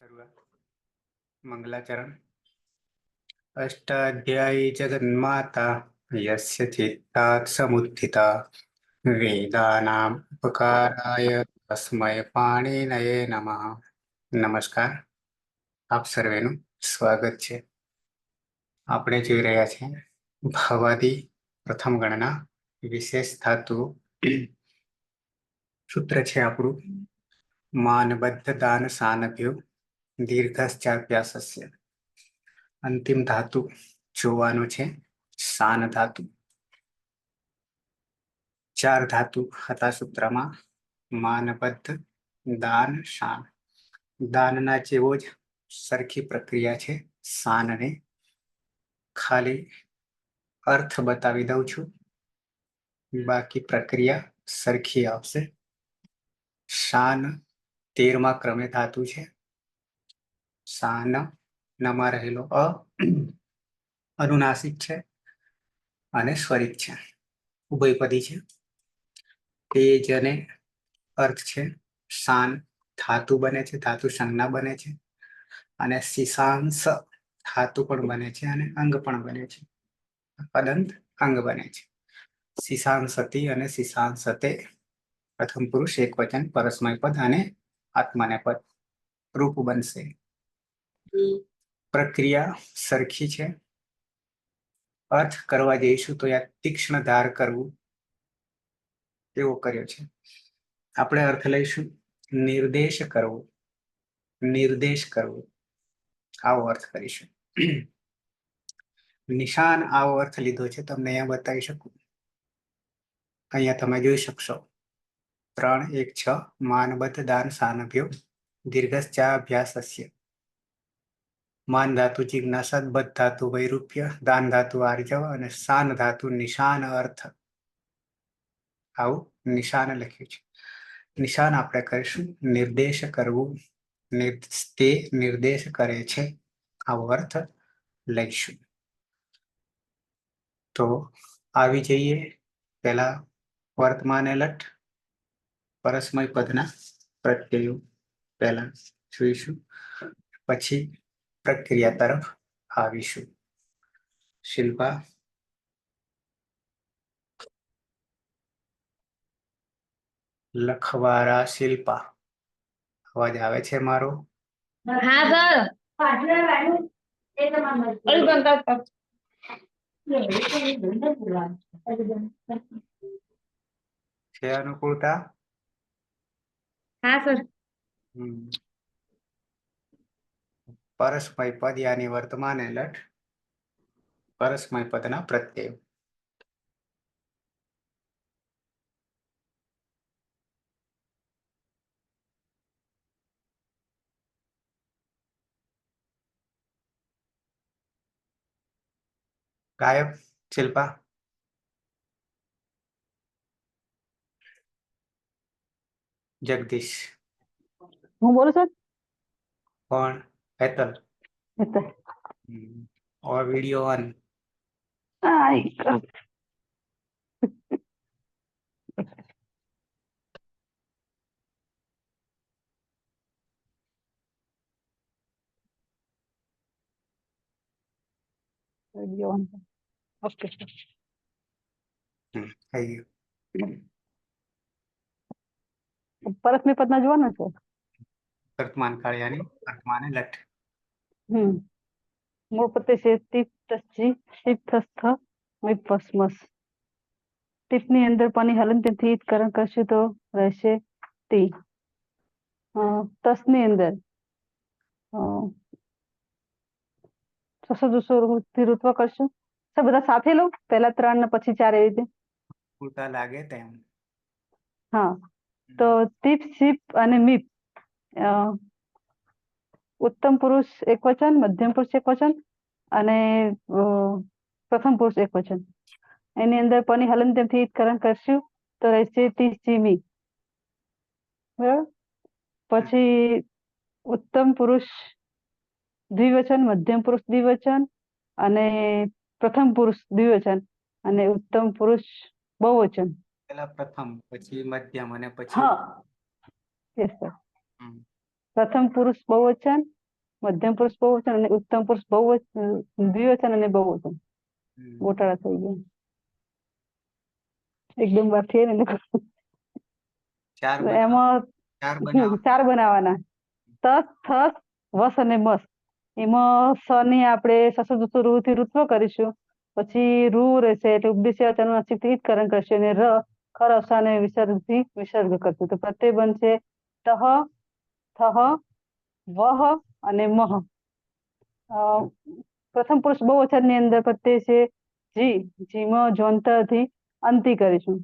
શરૂઆત મંગલાચરણ અષ્ટાધ્યાયી જગન્માતા યસ્ય ચિત્તાत् સમુત્થિતા વેદાનામ ઉપકારાય તસ્મૈ પાણિનયે નમઃ. નમસ્કાર, આપ સર્વેનું સ્વાગત છે. આપણે જોઈ રહ્યા છીએ ભવાદી પ્રથમ ગણના વિશેષ ધાતુ. સૂત્ર છે આપણું માનબદ્ધ દાન સાનભ્યો દીર્ઘશ્ચાપ્યાસસ્ય. અંતિમ ધાતુ જોવાનું છે સાન ધાતુ. ચાર ધાતુ હતા સૂત્રમાં: માનબદ્ધ, દાન, શાન. દાનના જેવો જ સરખી પ્રક્રિયા છે શાનને. ખાલી અર્થ બતાવી દઉં છું, બાકી પ્રક્રિયા સરખી આવશે. શાન 13મા ક્રમે ધાતુ છે. શાન નામાં રહેલો અ અનુનાસિક છે અને સ્વરિત છે, ઉભયપદી છે. તે જને અર્થ છે. શાન ધાતુ બને છે, ધાતુ સંજ્ઞા બને છે, અને શીશાંશ ધાતુ પણ બને છે અને અંગ પણ બને છે. પદંત અંગ બને છે. શીશાંસતી અને શીશાંસતે પ્રથમ પુરુષ એક વચન પરસ્મય પદ અને આત્માને પદ રૂપ બનશે. પ્રક્રિયા સરખી છે. અર્થ કરવા જઈશું તો યા તીક્ષ્ણ ધાર કરવું એવો કર્યો છે. આપણે અર્થ લઈશું નિર્દેશ કરવો. નિર્દેશ કરવો આવો અર્થ કરીશું. નિશાન આવો અર્થ લીધો છે, તમને અહીંયા બતાવી શકું. અહીંયા તમે જોઈ શકશો 3:1:6 માનબદ્ધ દાન સાનભ્યો દીર્ઘશ્ચાભ્યાસસ્ય. માન ધાતુ જિજ્ઞાસા, બદ્ધ ધાતુ વૈરૂપ્ય, દાન ધાતુ આર્જવ અને શાન ધાતુ નિશાન અર્થ. આવું નિશાન લખ્યું છે. નિશાન આપણે કરીશું નિર્દેશ કરવું. તે નિર્દેશ કરે છે આવો અર્થ લઈશું. તો આવી જઈએ પેલા વર્તમાન લટ પરસ્મય પદના પ્રત્યયો પહેલા જોઈશું, પછી પ્રક્રિયા તરફ આવીશું. શિલ્પા, લખવારા શિલ્પા, અવાજ આવે છે મારો? હા સર. છે અનુકૂળતા? હા સર. પરસ્મય પદ યાની વર્તમાન લટ પરસ્મય પદના પ્રત્યય. ગાયબ શિલ્પા? જગદીશ? હું બોલું સર? કોણ? હેતલ? और वीडियो ऑन? ઓકે. થઈ ગયું. પરસ્મય પદના જોવાના છે. વર્તમાન કાળ યાની વર્તમાન લટ. મૂળ પ્રત્યય છે ટીપ તસ્જી ટીપ તસ્થ વિપસ્મસ. ટીપની અંદર પાણી હલન તેથી કરણ કરશું તો રહેશે ટી. તસની અંદર ઋત્વ કરશું. સર બધા સાથે લો, પહેલા 3 ને પછી 4 એવી રીતે. ઉલટા લાગે તેમ. હા, તો ટીપ સીપ અને મીપ ઉત્તમ પુરુષ એક વચન, મધ્યમ પુરુષ એક વચન અને પ્રથમ પુરુષ એક વચન. એની અંદર પની હલન તેમથી કરણ કરશું તો રહેશે ટી સીમી. બરાબર. પછી ઉત્તમ પુરુષ દ્વિવચન, મધ્યમ પુરુષ દ્વિવચન અને પ્રથમ પુરુષ દ્વિવચન અને ઉત્તમ પુરુષ બહુવચન. પેલા પ્રથમ, પછી મધ્યમ અને પછી હા, યસ સર. પ્રથમ પુરુષ બહુવચન, મધ્યમ પુરુષ બહુવચન અને ઉત્તમ પુરુષ બહુવચન, દ્વિવચન અને બહુવચન. ગોટાળા થઈ ગયા એકદમ વાર થયે ને ચાર બનાવ એમાં ચાર બનાવ 4 બનાવવાના. તસ થસ વસ અને મસ. એમાં સ ની આપણે સસુર રૂ થી ઋત્વ કરીશું. પછી રૂ રહેશે એટલે ઉપદેશ્ય અનુનાસિકથી કરણ કરશે અને ર ખર અવસાન વિસર્ગથી વિસર્ગ કરશું. તો પ્રત્યય બનશે તહ, થહ, વહ અને મહ. પ્રથમ પુરુષ બહુવચન ની અંદર પ્રત્યય છે જી. જીમાં જોંતરથી અંતિ કરીશું.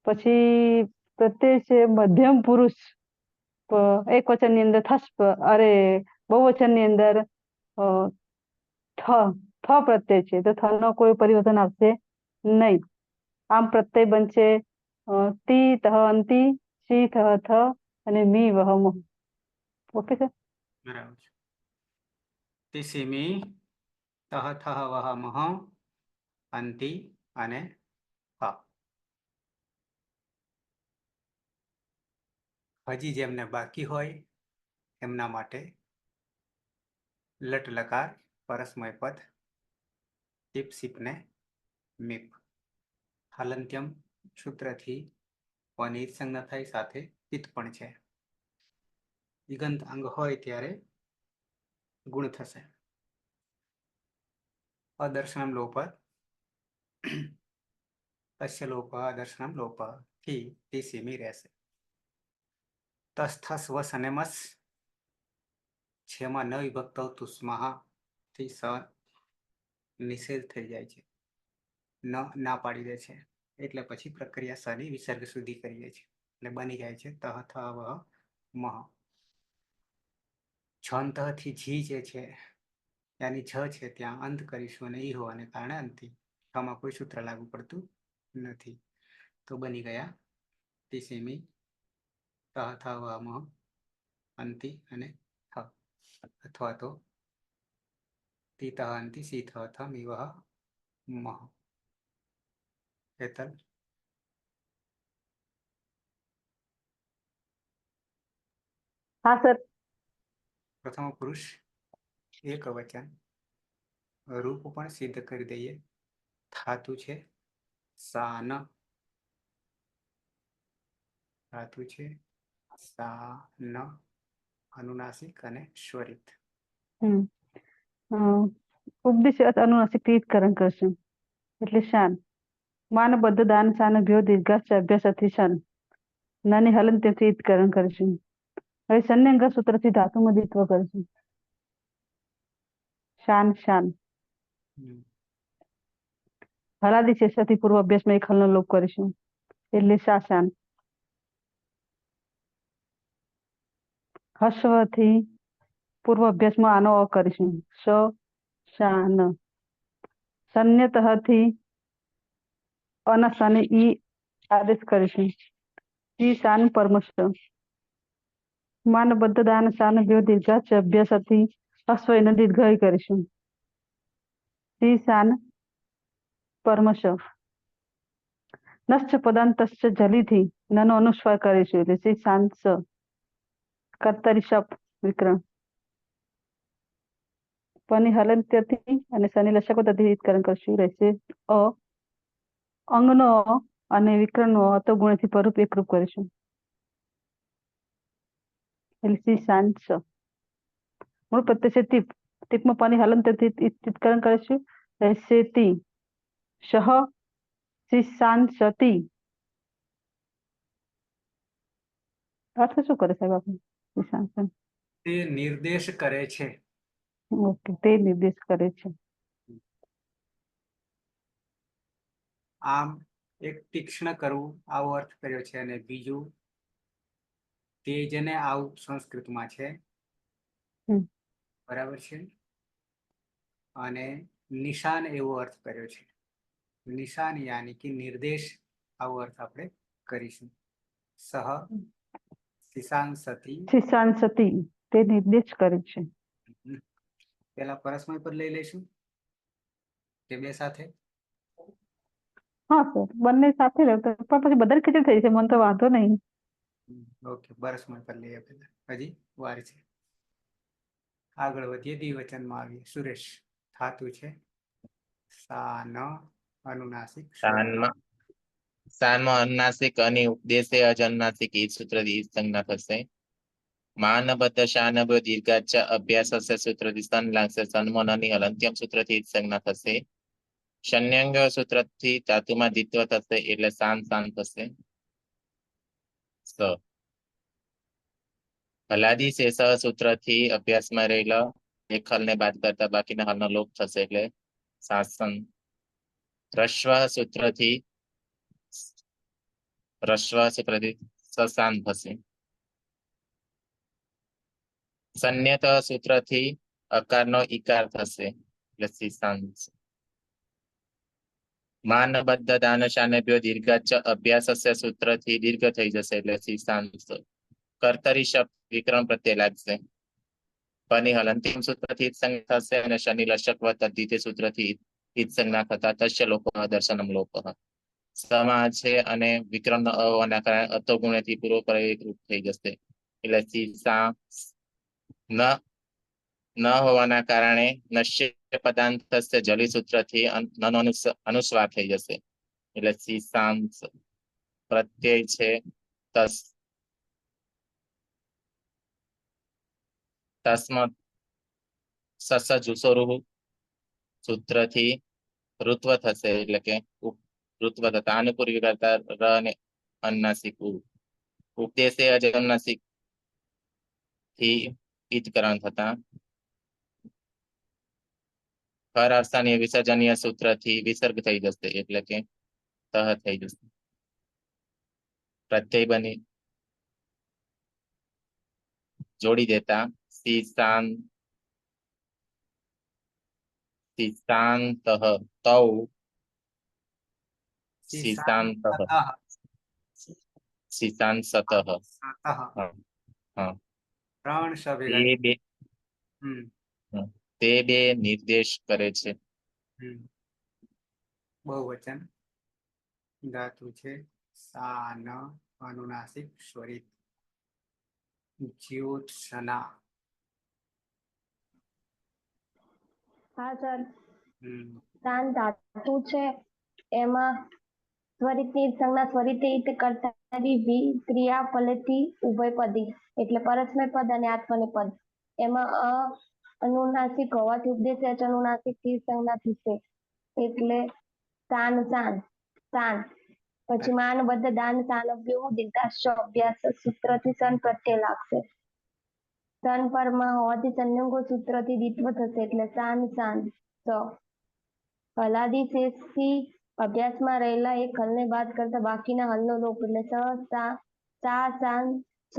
પછી પ્રત્યય છે મધ્યમ પુરુષ એક વચન ની અંદર થસ અરે બહુવચન ની અંદર થ પ્રત્યય છે તો થ નો કોઈ પરિવર્તન આવશે નહીં. આમ પ્રત્યય બનશે તી તહ અંતિ, સી થહ થ અને મી વહ મ. ઓકે છે. બરાબર છે. તિસિમી તહ થહ વહ મહ અંતિ અને હ. હજી જેમને બાકી હોય એમના માટે લટ લકાર પરસ્મય પદ ટીપ સીપ ને મીપ હાલંત્યમ સૂત્રથી પની સંજ્ઞા થાય સાથે પિત્ત પણ છે. દિગંત અંગ હોય ત્યારે ગુણ થશે. અદર્શનમ લોપ અસ્ય લોપ અદર્શનમ લોપ થી ટીસીમી રહેશે. તસ થસ વસ અને મસ છેમાં ન વિભક્ત તુસ્મહા થી સ નિષેધ થઈ જાય છે. ના પાડી દે છે એટલે પછી પ્રક્રિયા સની વિસર્ગ સુધી કરીએ છીએ એટલે બની જાય છે તહ થ વહ મહ. છંત થી જી જે છે ત્યાંની છ છે ત્યાં અંત કરીશું અને ઈ હોવાને કારણે અંતિ. આમાં કોઈ સૂત્ર લાગુ પડતું નથી. તો બની ગયા તિસિમી તહ થ વહ મહ અંતિ અને હ. અથવા તો તી તહ અંતિ સી થ થ મી વહ મહ. હેતલ હા સર. પ્રથમ પુરુષ એક વચન રૂપ પણ સિદ્ધ કરી દઈએ. ધાતુ છે સાન, ધાતુ છે સા ન અનુનાસિક અને સ્વરિત. ઉપદેશ અનુનાસિક કરણ કરશું એટલે શાન. માન બદ્ધ દાન સાન ભ્યો દીર્ઘાશ અભ્યાસથી શાન. નાની હલન તેથી કરણ કરીશું. હવે સંન્યંગ સૂત્રથી ધાતુમાં દ્વિત્વ કરીશું. શાન શાન. હલાદી શેષથી પૂર્વ અભ્યાસમાં એક હલનો લોપ કરીશું એટલે શાશાન. હસ્વથી પૂર્વ અભ્યાસમાં આનો અ કરીશું સ શાન. સન્યતઃથી અનસાને ઈ આદેશ કરીશું. ઈ શાન પરમશ. માન બદ્ધ દાન શાન ભ્યો દીર્ઘાચ અભ્યાસથી અશ્વ એને દીર્ઘઈ કરીશું. ઈ શાન પરમશ. નશ્ચ પદાંતશ્ચ જલીથી નાનો અનુસ્વાર કરીશું એટલે શ્રી શાંત કર્તરી શપ વિક્રમ. પની હલંત્યથી અને શનિ લશકોથી કરણ કરશું રહેશે અ. અંગનો અને વિક્રમનો અતો ગુણથી પરરૂપ એકરૂપ કરીશું. એટલે શાંત મૂળ પ્રત્યય છે ટીપ. ટીપમાં પાણી હલંત્યથી ટીપકરણ કરીશું રહેશે તી. શહ શિશાન સતી. અર્થ શું કરે સાહેબ આપણે શિશાન? તે નિર્દેશ કરે છે. ઓકે તે નિર્દેશ કરે છે. આમ એક તીક્ષ્ણ કરવું આવો અર્થ કર્યો છે અને બીજું તેજને આવું સંસ્કૃતમાં છે. બરાબર છે. અને નિશાન એવો અર્થ કર્યો છે. નિશાન યાની કે નિર્દેશ આવો અર્થ આપણે કરીશું. સહ શિશાન સતી. શિશાન સતી તે નિર્દેશ કરે છે. પેલા પરસ્મય પદ લઈ લઈશું કે બે સાથે? હા સર બંને સાથે રહેતો પણ પછી બધાને ખીચડી થઈ છે મને તો વાંધો નહીં. ઓકે, બરસમાં કરી લઈએ પહેલા, હજી વાર છે. આગળ વધીએ, દ્વિવચનમાં આવીએ. સુરેશ, થાતું છે સાન અનુનાસિક સ્વરિત. સાનમાં અનુનાસિક અને ઉપદેશે અજનુનાસિક ઈ સૂત્રથી ઈ સંજ્ઞા થશે. માનબદ્ધ શાનબ દીર્ઘાચ અભ્યાસ સૂત્રથી સ્તન લાગશે. સન્મન અને હલંત્યમ સૂત્રથી ઈ સંજ્ઞા થશે. શન્યંગ સૂત્રથી ધાતુમાં દ્વિત્વ થશે એટલે શાન શાન થશે. સ હલાદી શેષ સૂત્રથી અભ્યાસમાં રહેલા એક હલને બાદ કરતા બાકીના હલનો લોપ થશે એટલે શાસન. રસ્વ સૂત્રથી સસાન થશે. સંન્યત સૂત્રથી અકારનો ઈકાર થશે એટલે શિશાંત. માનબદ્ધ દાન શાનભ્યો દીર્ઘાચ અભ્યાસસ્ય સૂત્રથી દીર્ઘ થઈ જશે એટલે શિશાંત. કર્તરી શબ્દ વિક્રમ પ્રત્યે લાગશે. પની હલંતિમ સૂત્રથી સંજ્ઞા થશે અને શનિ લશક તદ્ધિતે સૂત્રથી સંજ્ઞા થતા તસ્ય લોકો દર્શનમ લોપ. સમા છે અને વિક્રમ હોવાના કારણે અતો ગુણથી પૂર્વ રૂપ થઈ જશે એટલે શિશા ન હોવાના કારણે નશ્ય પદાંત થશે જલી સૂત્રથી અનુસ્વાર થઈ જશે એટલે શિશાંત. પ્રત્યય છે તસ. તસ્મત સસ જુસોરુ સૂત્રથી ઋત્વ થશે એટલે કે ઋત્વ થતા અનુપૂર્વી કરતા ર અને અનુનાસિક ઉપદેશે અજનુનાસિક થી ઈતકરણ થતા હર અવસ્થાની વિસર્જનીય સૂત્રથી વિસર્ગ થઈ જશે એટલે કે તહ થઈ જશે. પ્રત્યય બની જોડી દેતા શિશાંત તૌ શિશાંત શિશાંત સતઃ. ત્રણ શ ભેગા. તે બે હમ તે બે નિર્દેશ કરે છે. બહુવચન ધાતુ છે સાન અનુનાસિક સ્વરિત. જ્યોત્સના. હા સર, હમ તાન ધાતુ છે એમાં સ્વરિતની સંજ્ઞા સ્વરિતે ઈત કર્તાની ક્રિયા ફલેથી ઉભયપદી એટલે પરસ્મય પદ અને આત્મનેપદ. એમાં અનુનાસિક હોવાથી ઉપદેશ અનુનાસિક થી સંજ્ઞા થશે એટલે તાન સાન તાન. પછી માન બદ્ધ દાન સાનભ્યો દીર્ઘાશ્ચ અભ્યાસ સૂત્રથી સન પ્રત્યય લાગશે. સન પરમાં હોવાથી સંયોગો સૂત્રથી દ્વિત્વ થશે એટલે સાન સાન. સ હલાદી શેષથી અભ્યાસમાં રહેલા એક હલને બાદ કરતા બાકીના હલનો લોપ એટલે સા સાન સ.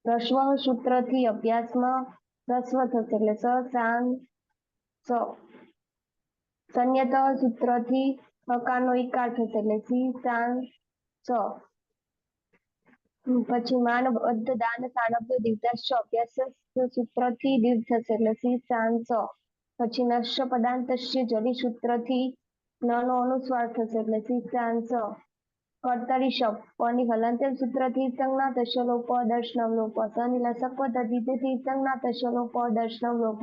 રસ્વ સૂત્રથી અભ્યાસમાં રસ્વ થશે એટલે સ સાન સ. સંયત સૂત્રથી હકારનો ઈકાર થશે એટલે સી સાન સ. પછી માન બદ્ધ દાન સાનભ્ય દીર્ઘાશ્ચ અભ્યાસ સૂત્રથી દીર્ઘ થશે એટલે સી સાન સ. પછી નશ્ય પદાંતસ્ય જલી સૂત્રથી ન નો અનુસ્વાર થશે એટલે સી સાન સ. કર્તરી શબ્દ પની હલંત્યમ સૂત્રથી સંજ્ઞા તસ્ય લોપ દર્શનમ લોપ. શનિ લસક તદ્ધિતેથી સંજ્ઞા તસ્ય લોપ દર્શનમ લોપ.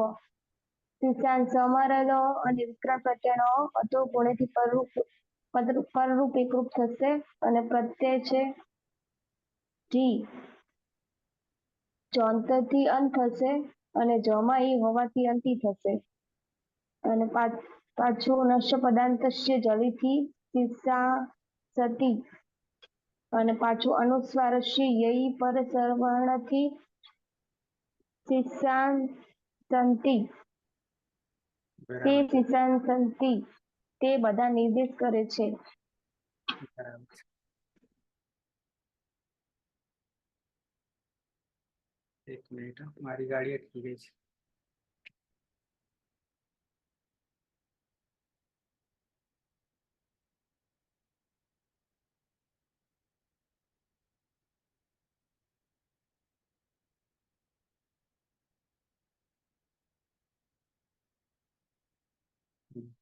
શિશાન સમમાં રહેલો અને વિક્રમ પ્રત્યયનો અતો ગુણેથી પરરૂપ એકરૂપ થશે અને પ્રત્યય છે જી ચોંતથી અંત થશે અને જમાં ઈ હોવાથી અંતિ થશે અને પાછું નશ્ય પદાંતસ્ય જલીથી શિશા સતી અને પાછું અનુસ્વારસ્ય યઈ પર સવર્ણથી શિશાન સંતિ. તે બરાબર. શિશાન સંતિ તે બધા નિર્દેશ કરે છે. બરાબર. એક મિનિટ, મારી ગાડી અટકી ગઈ છે.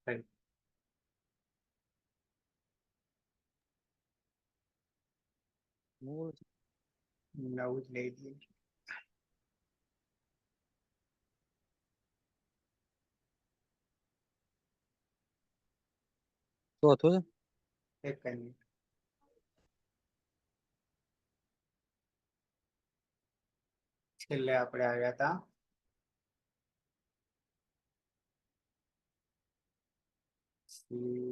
થઈ. 9 જ લઈ લઈએ. ચોથું છે. એક મિનિટ. છેલ્લે આપણે આવ્યા હતા સી,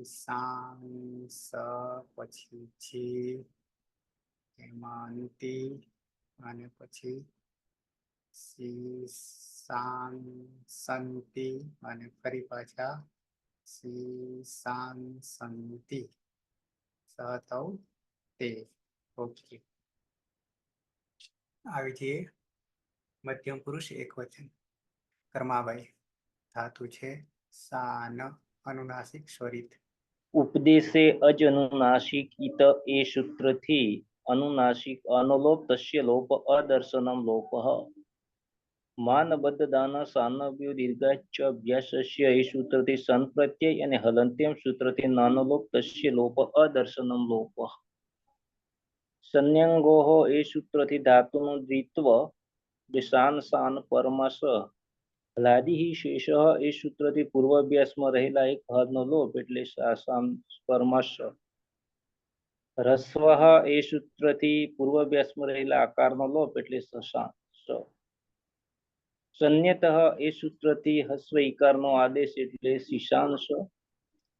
સાન, સ, પછી જી, એમાં અંતિ, અને પછી સી, સાન, સંતિ, અને ફરી પાછા સી, સાન, સંતિ, સ થવું તે. ઓકે, આવી જઈએ મધ્યમ પુરુષ એક વચન. કર્માભાઈ, ધાતુ છે સાન, અનુનાસિક સ્વરિત. ઉપદેશે અજ અનુનાસિક ઇત એ સૂત્રથી અનુનાસિક અનુલોપ તસ્ય લોપ અદર્શનમ લોપઃ માનબદ્ધ દાન સાનવ્યો દીર્ઘાચ અભ્યાસસ્ય એ સૂત્રથી સન પ્રત્યય અને હલંત્યમ સૂત્રથી નાનલોપ તસ્ય લોપ અદર્શનમ લોપઃ સંન્યંગોઃ એ સૂત્રથી ધાતુનું દ્વિત્વ શાન શાન પરમાસ હલાદિ શેષ એ સૂત્રથી પૂર્વાભ્યાસમાં રહેલા એક હદનો લોપ એટલે શાસાન પરમાસ રસ્વ એ સૂત્રથી પૂર્વાભ્યાસમાં રહેલા આકારનો લોપ એટલે શશાન સંન્યત એ સૂત્રથી હસ્વ ઈકારનો આદેશ એટલે શિશાંશ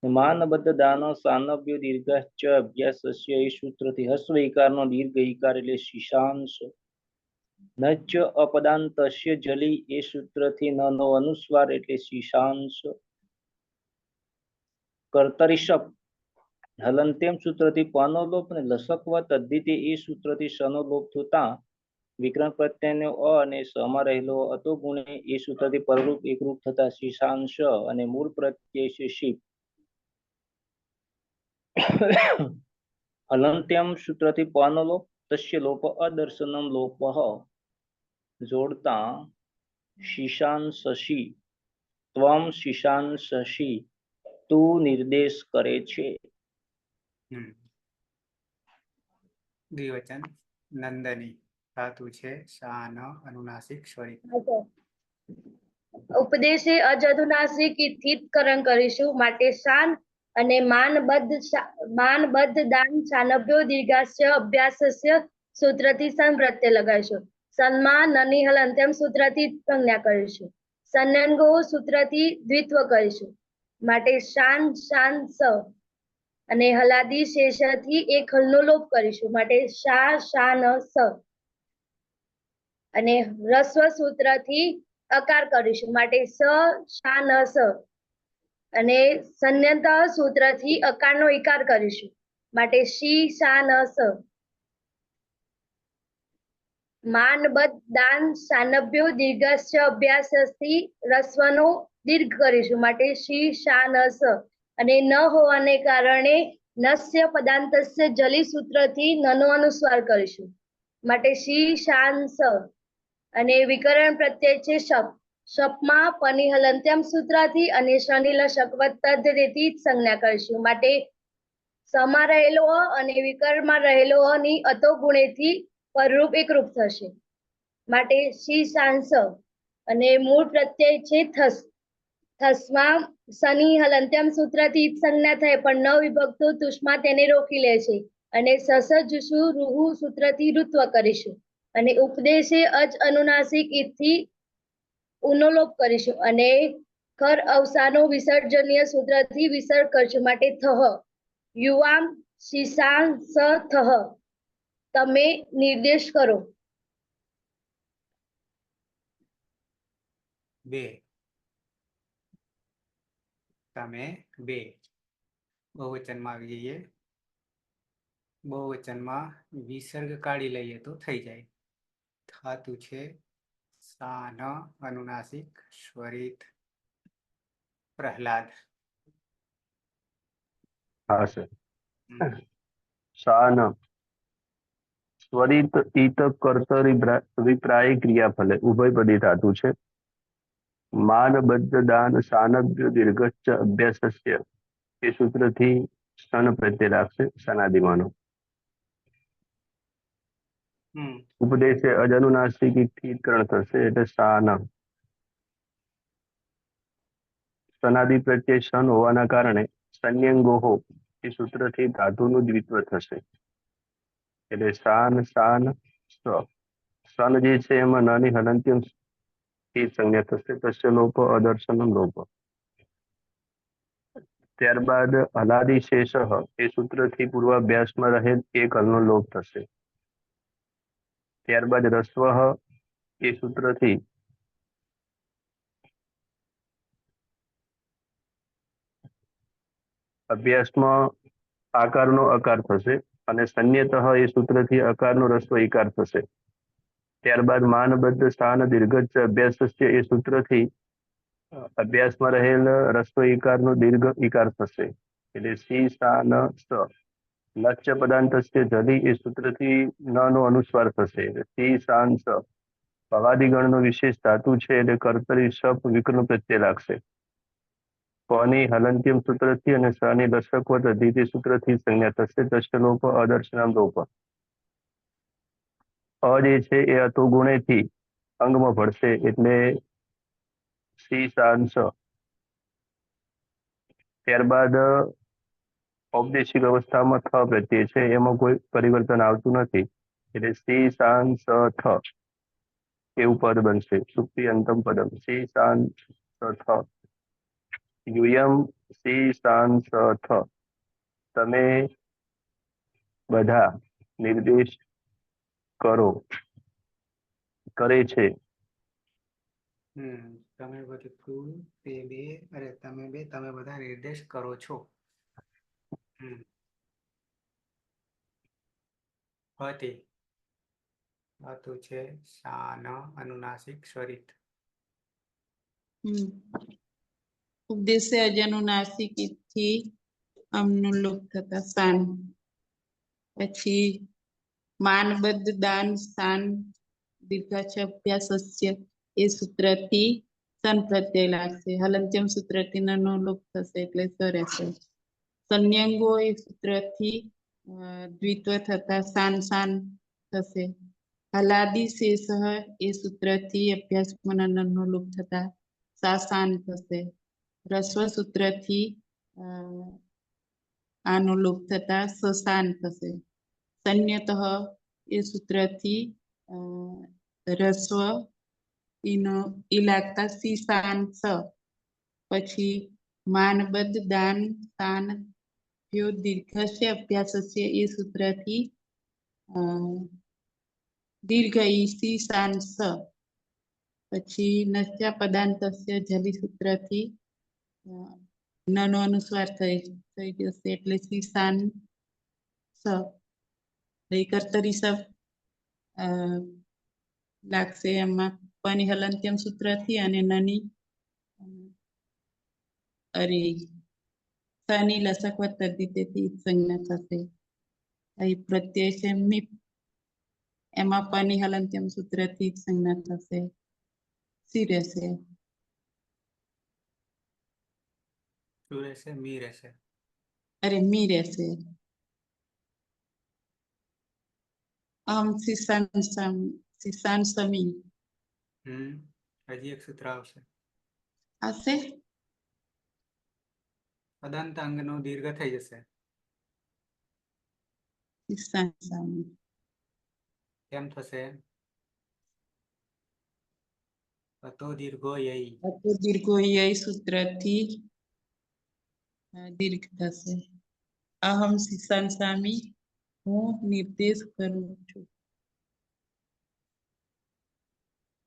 માનબદ્ધ દાન સાનવ્યો દીર્ઘાચ અભ્યાસસ્ય એ સૂત્રથી હસ્વ ઈકારનો દીર્ઘ ઈકાર એટલે શિશાંશ નચ અપદાંતસ્ય જલી એ સૂત્રથી નનો અનુસ્વાર એટલે શિશાંશ કર્તરિષપ હલંત્યમ સૂત્રથી પનો લોપ અને લસકવ તદ્ધિતિ એ સૂત્રથી શનો લોપ થતા વિક્રમ પ્રત્યયનો અ અને સમાં રહેલો અતો ગુણે એ સૂત્રથી પરરૂપ એકરૂપ થતા શિશાંશ અને મૂળ પ્રત્યય છે શિપ હલંત્યમ સૂત્રથી પનો લોપ તસ્ય લોપ અદર્શનમ લોપઃ જોડતા શિશાંશી ત્વમ શિશાંશી તું નિર્દેશ કરે છે. દ્વિવચન નંદની, ધાતુ છે શાન, અનુનાસિક સ્વરિત. ઉપદેશે અજ અનુનાસિક સ્થિતકરણ કરીશું માટે શાન અને માનબદ્ધ દાન શાનભ્યો દીર્ઘાસ્ય અભ્યાસસ્ય સૂત્રથી સન પ્રત્યય લગાવીશું. સન્માન નની હલંત્યમ સૂત્રથી સંજ્ઞા કરીશું. સંન્યંગો સૂત્રથી દ્વિત્વ કરીશું માટે શાન શાન સ અને હલાદી શેષથી એક હલનો લોપ કરીશું માટે શા શાન સ અને રસ્વ સૂત્રથી અકાર કરીશું માટે સ શાન સ અને સંન્યંત સૂત્રથી અકારનો ઇકાર કરીશું માટે શી શાન સ માનબદ્ધ દાન શાનભ્યો દીર્ઘસ્ય અભ્યાસથી રસ્વનો દીર્ઘ કરીશું માટે શી શાન સ અને ન હોવાને કારણે નસ્ય પદાંતસ્ય જલી સૂત્રથી નનો અનુસ્વાર કરીશું માટે શી શાન સ અને વિકરણ પ્રત્યય છે શપ. શપમાં પની હલંત્યમ સૂત્રથી અને શનિ લશકવત તદ્ધતિથી સંજ્ઞા કરીશું માટે સમા રહેલો અ અને વિકરણમાં રહેલો અ ની અતો ગુણેથી પરરૂપ એકરૂપ થશે માટે શી શાંસ અને મૂળ પ્રત્યય છે થસ. થસમાં શનિ હલંત્યમ સૂત્રથી સંજ્ઞા થાય પણ ન વિભક્તો તુષ્મા તેને રોકી લે છે અને સસ જુસુ રૂહુ સૂત્રથી ઋત્વ કરીશું અને ઉપદેશે અજ અનુનાસિક ઈથી ઉનોલોપ કરીશું અને કર અવસાનો વિસર્જનીય સૂત્રથી વિસર્ગ કરશું માટે થહ યુવામ શિશાન સ થહ તમે નિર્દેશ કરો. 2 તમે 2 બહુવચનમાં આવી જઈએ. બહુવચનમાં વિસર્ગ કાઢી લઈએ તો થઈ જાય. ધાતુ છે શાન, અનુનાસિક સ્વરિત. પ્રહલાદ. હા સર. શાન સ્વરિત ઈત કર્તરી વિપ્રાય ક્રિયાફલે ઉભયપદી ધાતુ છે. માનબદ્ધ દાન શાનભ્ય દીર્ઘચ્ચ અભ્યાસસ્ય એ સૂત્રથી સ્તન પ્રત્યય લાગશે સનાદિમાનો. ઉપદેશે અજનુનાસિક ઈકરણ થશે એટલે શાન. સનાદિ પ્રત્યય શન હોવાના કારણે સંયંગોહો એ સૂત્રથી ધાતુનું દ્વિત્વ થશે એટલે શાન શાન સ. સન જે છે એમાં નાની હલંત્યમ એ સંજ્ઞા થશે તસ્ય લોપ અદર્શનમ લોપ. ત્યારબાદ હલાદિ શેષ એ સૂત્રથી પૂર્વાભ્યાસમાં રહેલ એક હલનો લોપ થશે. ત્યારબાદ રસ્વ એ સૂત્રથી અભ્યાસમાં આકારનો અકાર થશે અને સંન્યતઃ એ સૂત્રથી અકારનો રસ્વ ઈકાર થશે. ત્યારબાદ માનબદ્ધ સ્થાન દીર્ઘ અભ્યાસસ્ય એ સૂત્રથી અભ્યાસમાં રહેલ રસ્વ ઈકારનો દીર્ઘ ઈકાર થશે એટલે સી સા ન સ. લક્ષ્ય પદાંતસ્ય જલી એ સૂત્રથી ન નો અનુસ્વાર થશે એટલે સી સાન સ. ભવાદિગણનો વિશેષ ધાતુ છે એટલે કર્તરી શપ વિકર્ણ પ્રત્યય લાગશે. પની હલંત્યમ સૂત્રથી અને સની લસકવત અધિતિ સૂત્રથી સંજ્ઞા થશે તસ્ય લોપ અદર્શનામ લોપ. અ જે છે એ અતો ગુણેથી અંગમાં ભળશે એટલે સી સાન સ. ત્યારબાદ ઔપદેશિક અવસ્થામાં થ પ્રત્યય છે એમાં કોઈ પરિવર્તન આવતું નથી એટલે સી સાન સ થ એવું પદ બનશે. સુક્તિ અંતમ પદમ સી સાન સ થ. યુયમ સી સાન સ થ. તમે બધા નિર્દેશ કરો કરે છે. તમે બધું તે બે અરે તમે બધા નિર્દેશ કરો છો. હતી હતું છે શાન અનુનાસિક સ્વરિત. ઉપદેશે અજનુનાસિક થી અમનું લોપ થતા શાન. પછી માનબદ્ધ દાન સ્થાન દીર્ઘાક્ષ અભ્યાસસ્ય એ સૂત્રથી સન પ્રત્યય લાગશે. હલંત્યમ સૂત્રથી નો લોપ થશે એટલે સ રહેશે. સંયંગો એ સૂત્રથી દ્વિત્વ થતા શાન શાન થશે. હલાદિ શેષ એ સૂત્રથી અભ્યાસમાં નો લોપ થતા સા શાન થશે. રસ્વ સૂત્રથી આનો લોપ થતા સસાન થશે. સંન્યતઃ એ સૂત્રથી રસ્વ ઈ લાગતા સી સાન સ. પછી માનબદ્ધ દાન સ્થાન દીર્ઘસ્ય અભ્યાસસ્ય એ સૂત્રથી દીર્ઘ ઈ સી સાન સ. પછી નસ્યા પદાંતસ્ય જલી સૂત્રથી નનો અનુસ્વાર થઈ જશે એટલે સી સાન સ. કર્તરી સબ લાગશે એમાં પની હલંત્યમ સૂત્રથી અને નની અરે સની લસકવત તદ્ધિતેથી સંજ્ઞા થશે. અહીં પ્રત્યય છે મીપ એમાં પની હલંત્યમ સૂત્રથી સંજ્ઞા થશે. સી રહેશે. શું રહેશે? મી રહેશે. અરે મી રહેશે. અહમ શિશાન સમી હજી એક સૂત્ર આવશે. હશે. પદાંત અંગનો દીર્ઘ થઈ જશે. શિશાન સમી કેમ થશે? અતો દીર્ઘો યઈ. અતો દીર્ઘો યય સૂત્રથી દીર્ઘ થશે. અહમ શિશાન સામી હું નિર્દેશ કરું છું.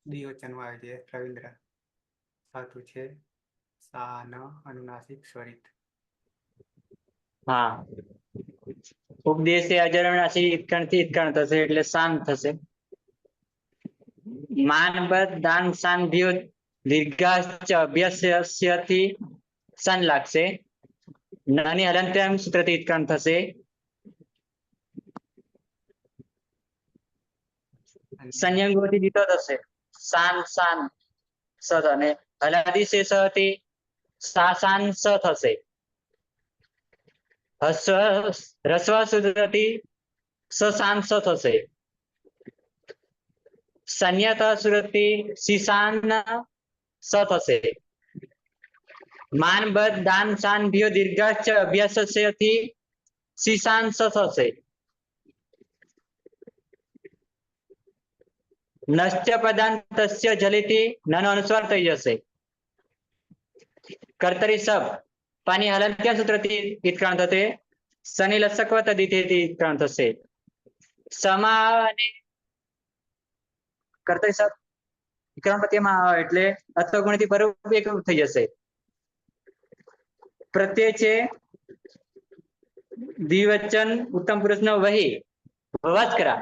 દ્વિવચનમાં આવે છે રવિન્દ્ર. સાચું છે સાન અનુનાસિક સ્વરિત. હા, ઉપદેશે અજરણાસી ઈત્કણથી ઈત્કણ થશે એટલે શાન થશે. માનબદ્ધ દાન શાન ભ્યો દીર્ઘાશ્ચ અભ્યાસસ્યથી સન લાગશે. નાની હલંત્યમ સૂત્રથી ઈત્કણ થશે. સંયંગોથી દીતો થશે શાન શાન સ અને હલાદી શેષથી સા શાન સ થશે. રસ્વ સૂત્રથી સ શાન સ થશે. સન્યતઃ સુરતી શીશાન સ થશે. માન બદ દાન શાન ભ્યો દીર્ઘાચ અભ્યાસસ્ય થી શીશાન સ થશે. નશ્ય પદાંતસ્ય જલિતી નાનો અનુસ્વાર થઈ જશે. કર્તરી સબ પાની હલંત્યા સૂત્રથી વિતરણ થશે. શનિ લસકવ તદિતિથી વિતરણ થશે. સમા અને કર્તરી સબ વિક્રમ પ્રત્યયમાં આવે એટલે અથગુણથી પરોપયોગ એકરૂપ થઈ જશે. પ્રત્યય છે દ્વિવચન ઉત્તમ પુરુષનો વહી ભવાત્કરા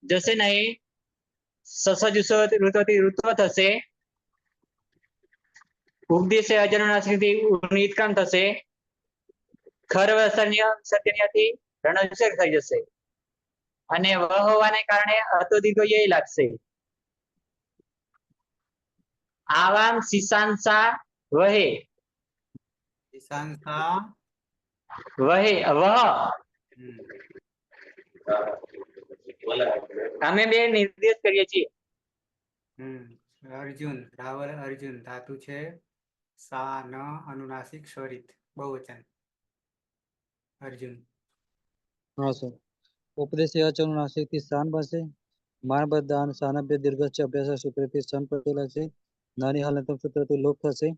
જશે નહીં. સસજુસો ઋતુથી ઋત્વ થશે. ઉપદેશે અજરનાશથી ઉન્નીતકરણ થશે. ખર્વ સર્જન્યથી રણવિષેક થઈ જશે. અને વ હોવાને કારણે અતો દીર્ઘ ય લાગશે. આવામ શીશાંસા વહે ઈશાનતા વહે વહ હમ. અમે બે નિર્દેશ કરીએ છીએ. અર્જુન રાવલ અર્જુન ધાતુ છે સા ન અનુનાસિક સ્વરિત બહુવચન અર્જુન. हाँ सर उपदेश अचनुनासिक થી સ્થાન બનશે. માનબદ દાન સાનભ્ય દીર્ઘ અભ્યાસ સૂત્રથી સ્થાન પ્રત્યય લાગશે. નાની હાલતમ સૂત્રથી લોપ થશે.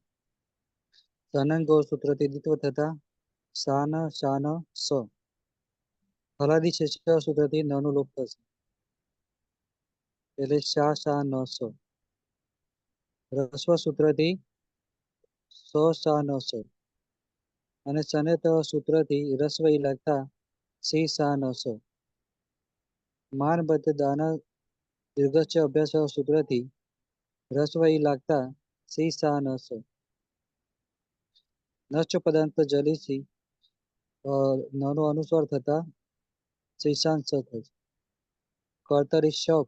સનંગો સૂત્રથી દ્વિત્વ થતા શાન શાન સ. હલાદી છે સૂત્રથી નનો લોપ થશે એટલે શા શા ન સ. રસ્વ સૂત્રથી સ શા ન સ અને સનેત સૂત્રથી રસ્વ ઈ લાગતા સી સા ન સ. માનબદ્ધ દાન દીર્ઘ અભ્યાસ સૂત્રથી રસ્વ ઈ લાગતા સી સા ન સ. નશ્ચ પદાંત જલીસી નનો અનુસ્વાર થતા શીશાંત સ થશે. કર્તરી શબ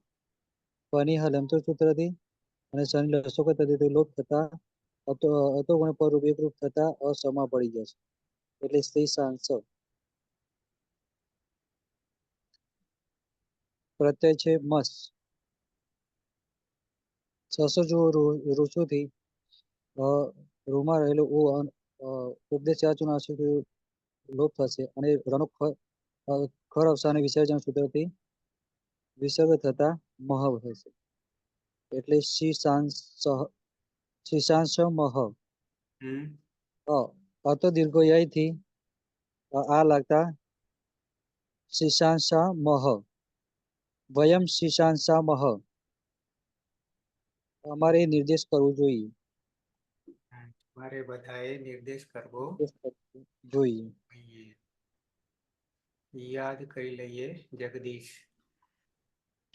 પની હલંતુ સૂત્રથી અને શનિ લસકો તરીકે લોપ થતા અતોગુણ પર એકરૂપ થતા અસમા પડી જશે એટલે શીશાંત સ. પ્રત્યય છે મસ. સસજુ ઋષુથી રૂમાં રહેલો ઉપદેશ ચાચુનાસિક લોપ થશે અને રનો ખર અવસાને વિસર્જન સૂત્રથી વિસર્ગ થતા મહવ થશે એટલે શીશાંશ મહ. અતો દીર્ઘો યથી આ લાગતા શીશાંશા મહ. વયમ શીશાંશા મહ. અમારે નિર્દેશ કરવો જોઈએ. મારે બધાએ નિર્દેશ કરવો જોઈએ. જોઈએ. યાદ કરી લઈએ જગદીશ.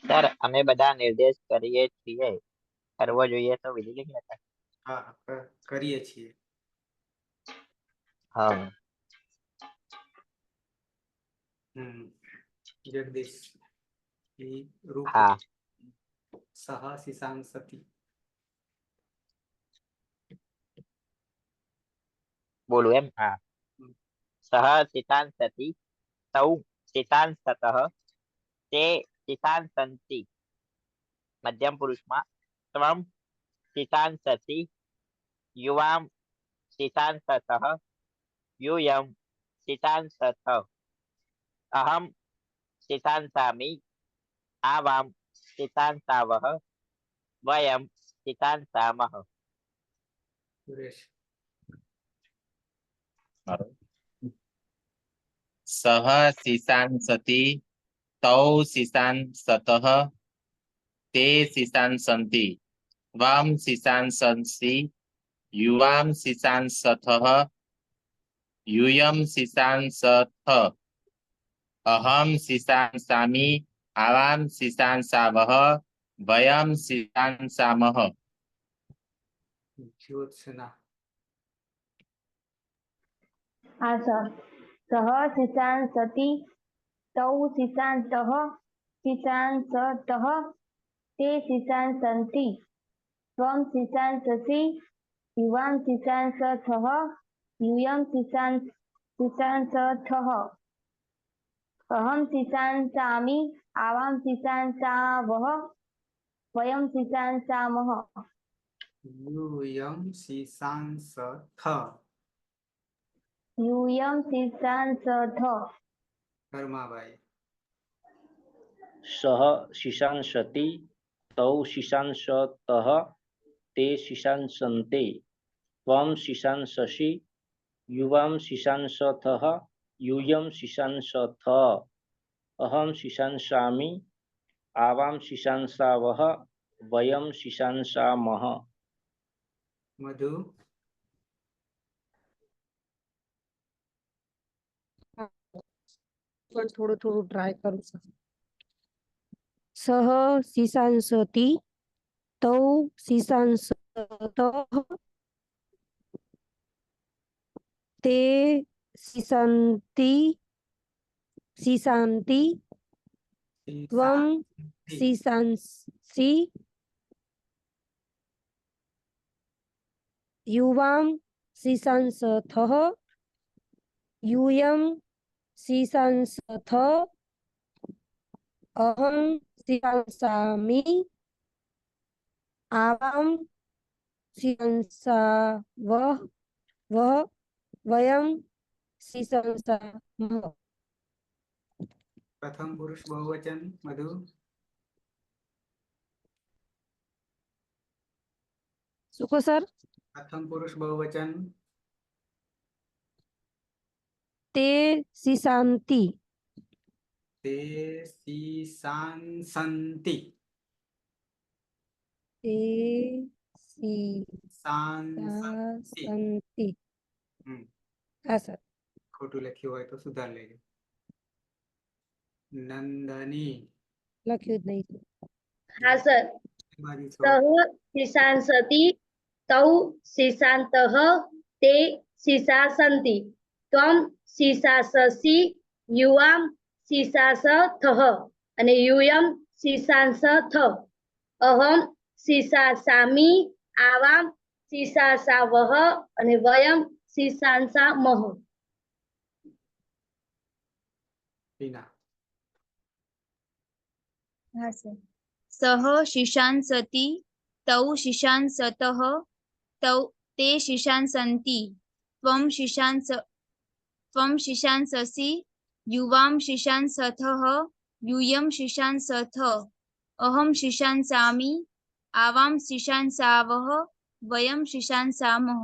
સર અમે બધા નિર્દેશ કરીએ છીએ. કરવો જોઈએ તો વિધિ લીધી હતા. હા કરીએ છીએ. હા જગદીશ રૂપ હા સહ શીશાંસતી બોલું એમ. હા સહ શીતાંસતિ સૌ શીતાંસતઃ તે શીતાંસંતિ મધ્યમ પુરુષમાં ત્વમ શીતાંસતિ યુવામ શીતાંસતઃ यूयम શીતાંસતઃ અહમ શીતાંસામિ આવામ શીતાંસાવઃ વયમ શીતાંસામઃ. સુરેશ. સહ શીશાંસતિ તૌ શીશાંસતઃ તે શીશાંસંતિ વામ શીશાંસંસી યુવામ શીશાંસતઃ यूयम શીશાંસથ અહમ શીશાંસામિ આવામ શીશાંસાવઃ વયમ શીશાંસામઃ. જ્યોત્સના. આ સહ શીશાંસતિ તૌ શીશાંસતઃ શીશાંસતઃ તે શીશાંસંતિ ત્વમ શીશાંસસી યુવામ શીશાંસથઃ यूयम શીશાંસથઃ. अहम शिशांसामि आवाम शिशांसावः वयम शिशांसामः यूयं शीशांसथ यूयम शिशांसथ कर्माबाई सः शिशांसति तौ शिशांसतः ते शिशांसन्ते त्वं शिशांससि युवां शिशांसतः यूयं शिशांसथ अहं शिशांसामि आवां शिशांसावः वयं शिशांसामः मधु पण थोडं थोडं ट्राय करू सह शिशांसति तौ शिशांसतः ते शिशान्ति शिशान्ति त्वं शिशांसि युवां शिशांसथः यूयं शिशांसथ अहं शिशांसामि आवां शिशांसावः वयं शिशांसामः प्रथम पुरुष बहुवचन मधु सुको सर प्रथम पुरुष बहुवचन ते शिशान्ति ते शीशांसन्ति ते शांसन्ति शिशान्ति हाँ सर खोटू लख्યું હોય તો સુધાર લેજો નંદની लख्યું જ નહીં हाँ सर બાજુ सः शिशांसति तौ शिशान्तः ते शिशासन्ति त्वं शिशाससि युवां शिशासथः અને यूयं शिशांसथ अहं शिशासामि आवां शिशासावः અને वयं शिशांसामः ટીના हाँ सर सः शिशांसति तौ शिशांसतः ते शिशांसन्ति त्वं शिशांससि युवां शिशांसथः यूयं शिशांसथ अहं शिशांसामि आवां शिशांसावः वयं शिशांसामः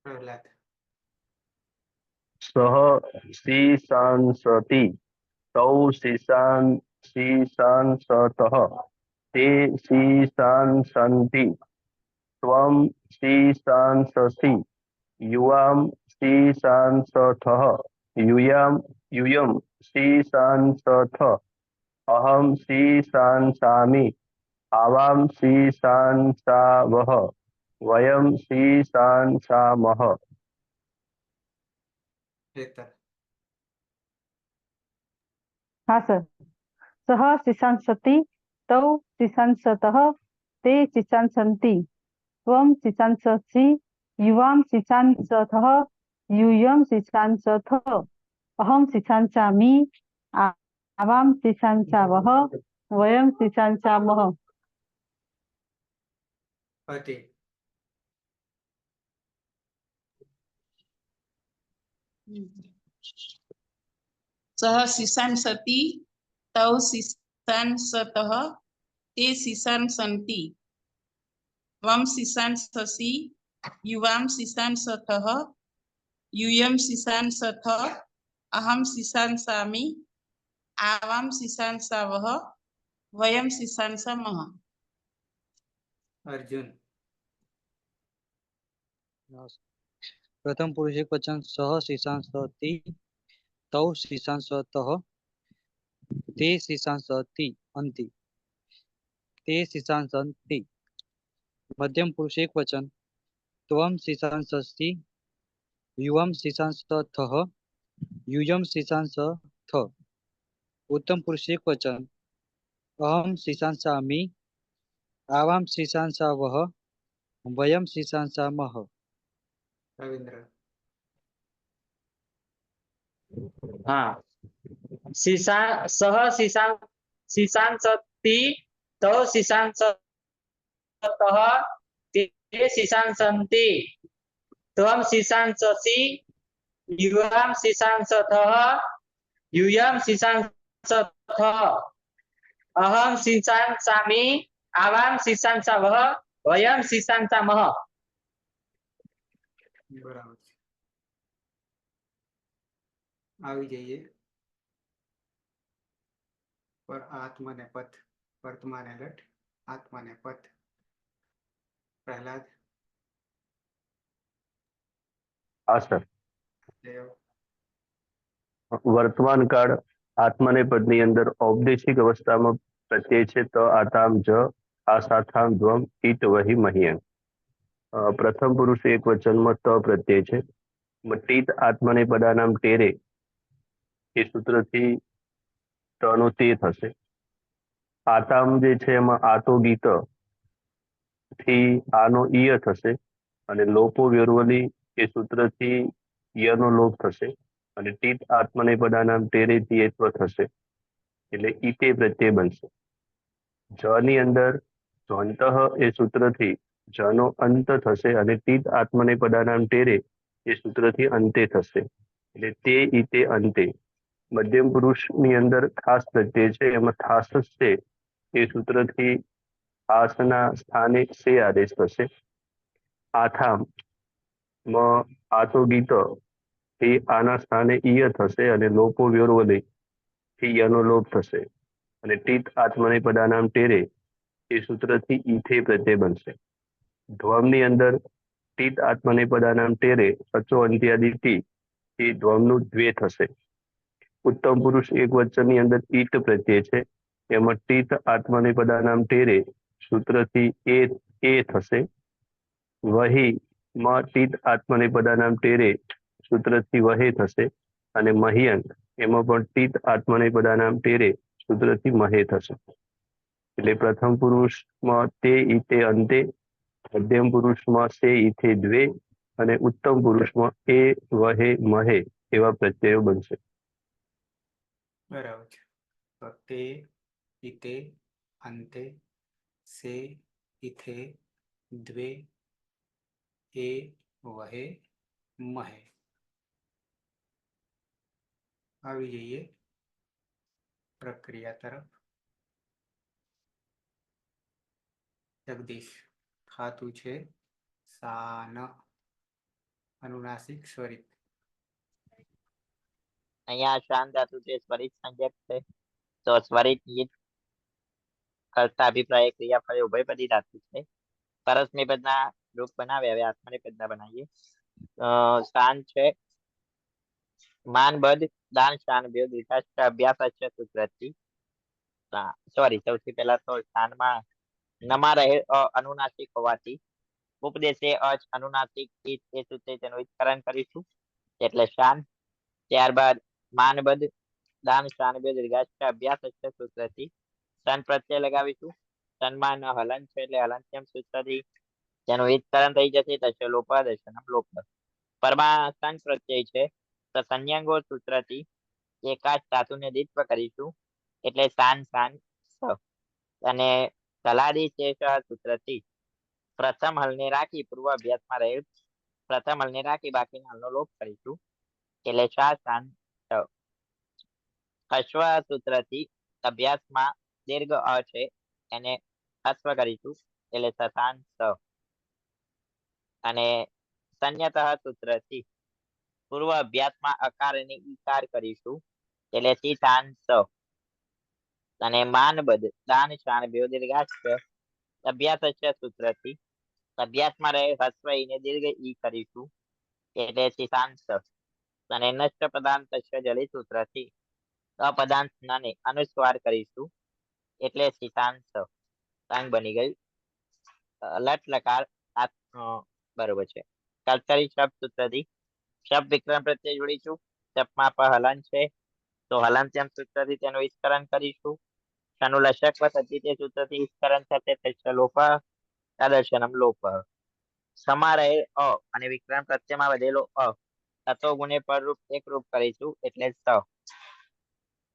પ્રહલાદ सः शिशांसति तौ शिशांसतः ते शिशांसन्ति त्वं शिशांससि युवां शिशांसथः यूयं शिशांसथ अहं शिशांसामि आवां शिशांसावः वयं शिशांसामः હેતર हाँ सर सः शिशांसति तौ शिशांसतः ते शिशांसन्ति त्वं शिशांससि युवां शिशांसथः यूयं शिशांसथ अहं शिशांसामि आवां शिशांसावः वयं शिशांसामः પતિ सः शिशांसति तौ शिशांसतः ते शिशांसन्ति त्वं शिशांससि युवां शिशांसथः यूयं शिशांसथ अहं शिशांसामि आवां शिशांसावः वयं शिशांसामः અર્જુન प्रथम पुरुष एक वचन सह शिशांसति तौ शिशांसतः ते शिशांसति अन्ति ते शिशांसन्ति मध्यम पुरुष एक वचन त्वं शिशांससि युवं शिशांसथः यूयं शिशांसथ उत्तम पुरुष एक वचन अहं शिशांसामि आवां शिशांसावः वयं शिशांसामः રવિન્દ્ર हाँ શીશાંસતિ તૌ શીશાંસતઃ તે શીશાંસન્તિ ત્વમ શીશાંસસि યુવામ શીશાંસતઃ यूयम शिशांसतः अहम शिशांसामि आवाम शिशांसावः वयम शिशांसामः। બરાબર છે. આવી જઈએ પર આત્મને પથ વર્તમાને લટ આત્માને પથ. પ્રહલાદ હા સર. દેવ વર્તમાન કાળ આત્માને પદની અંદર ઔપદેશિક અવસ્થામાં પ્રત્યય છે તો આતામ જ આસાથામ ધ્વમ ઈટ વહી મહિયન. પ્રથમ પુરુષ એક વચનમાં ત પ્રત્યય છે. ટીત આત્માને પદાનામ ટેરે એ સૂત્રથી તનું તે થશે. આતામ જે છે એમાં આતો ગીત થી આનો ઈય થશે અને લોપો વ્યોરવલી એ સૂત્રથી યનો લોપ થશે અને ટીત આત્મને પદાનામ ટેરે તિયત્વ થશે એટલે ઈતે પ્રત્યય બનશે. જ ની અંદર જ્વંતઃ એ સૂત્રથી જનો અંત થશે અને ટીત આત્મને પદાનામ ટેરે એ સૂત્રથી અંતે થશે એટલે તે ઈતે અંતે. મધ્યમ પુરુષની અંદર ખાસ પ્રત્યય છે એમાં ખાસ છે એ સૂત્રથી આસના સ્થાને સે આદેશ થશે. આથામ આતો ગીત થી આના સ્થાને ઈય થશે અને લોપો વ્યોરવલી થી યનો લોપ થશે અને ટીત આત્મને પદાનામ ટેરે એ સૂત્રથી ઈથે પ્રત્યય બનશે. ધ્વમની અંદર ટીત આત્મને પદાનામ ટેરે અચો અંત્યાદિ ટી એ ધ્વમનું દ્વે થશે. ઉત્તમ પુરુષ એક વચનની અંદર ઈટ પ્રત્યય છે એમાં ટીત આત્મને પદાનામ ટેરે સૂત્રથી એ થશે. વહી માં ટીત આત્મને પદાનામ ટેરે સૂત્રથી વહે થશે અને મહિયન એમાં પણ ટીત આત્મને પદાનામ ટેરે સૂત્રથી મહે થશે. એટલે પ્રથમ પુરુષમાં તે ઈતે અંતે, મધ્યમ પુરુષમાં સે ઈથે દ્વે અને ઉત્તમ પુરુષમાં એ વહે મહે એવા પ્રત્યયો બનશે. બરાબર છે. તો તે ઈતે અંતે સે ઈથે દ્વે એ વહે મહે. આવી જઈએ પ્રક્રિયા તરફ. જગદીશ ખાતું છે સાન અનુનાસિક સ્વરિત. અહીંયા શાન ધાતુ છે સ્વરિત સંજ્ઞક છે તો સ્વરિત ઈદ કરતા અભિપ્રાય ક્રિયાફળે ઉભયપદી ધાતુ છે. પરસ્મય પદના રૂપ બનાવ્યા હવે આત્મનેપદ પદના બનાવીએ. શાન છે માન બદ દાન શાન બે દીર્ઘાષ્ટ અભ્યાસ છે સૂત્રથી. સોરી સૌથી પહેલા તો શાનમાં નમાં રહે અનુનાસિક હોવાથી ઉપદેશે અચ અનુનાસિક એ સૂત્રે તેનું વિસ્તરણ કરીશું એટલે શાન. ત્યારબાદ માનબદ દાન શાન બે દીર્ઘાષ્ટ અભ્યાસ છે સૂત્રથી સન પ્રત્યય લગાવીશું. સન્માન હલન છે એટલે હલનત્યમ સૂત્રથી તેનું વિસ્તરણ થઈ જશે થશે લોપ દર્શનમ લોપ. પરમા સન પ્રત્યય છે તો સંયંગો સૂત્રથી એકાચ ધાતુને દ્વિત્વ કરીશું એટલે શાન શાન અને તલાદી છે સૂત્રથી પ્રથમ હલને રાખી પૂર્વ અભ્યાસમાં રહેલ પ્રથમ હલને રાખી બાકીના હલનો લોપ કરીશું એટલે શા શાન. અશ્વ સૂત્રથી અભ્યાસમાં દીર્ઘ અ છે એને હસ્વ કરીશું એટલે સસાન સ. અને સંયતઃ સૂત્રથી પૂર્વ અભ્યાસમાં અકાર અને ઈકાર કરીશું એટલે સીતાન સ. અને માનબદ દાન શાન બે દીર્ઘાષ્ટ અભ્યાસ સૂત્રથી અભ્યાસમાં રહે હસ્વ ઈને દીર્ઘ ઈ કરીશું એટલે સીતાન સ. અને નષ્ટ પદાંત જલિત સૂત્રથી અપદાંત ને અનુસ્વાર કરીશું એટલે સીતાંશ તાંગ બની ગયું. લટ લકાર બરોબર છે. કર્તરી શબ્દ સૂત્રથી શબ્દ વિક્રમ પ્રત્યે જોડીશું. શબ્દમાં પર હલન છે તો હલનત્યમ સૂત્રથી તેનું વિસ્તરણ કરીશું. શનુલશક તે સૂત્રથી વિસ્તરણ થશે થશે લોપ આદર્શનમ લોપ. સમારહે અ અને વિક્રમ પ્રત્યયમાં વધેલો અ તત્વ ગુણે પર રૂપ એક રૂપ કરીશું એટલે સ.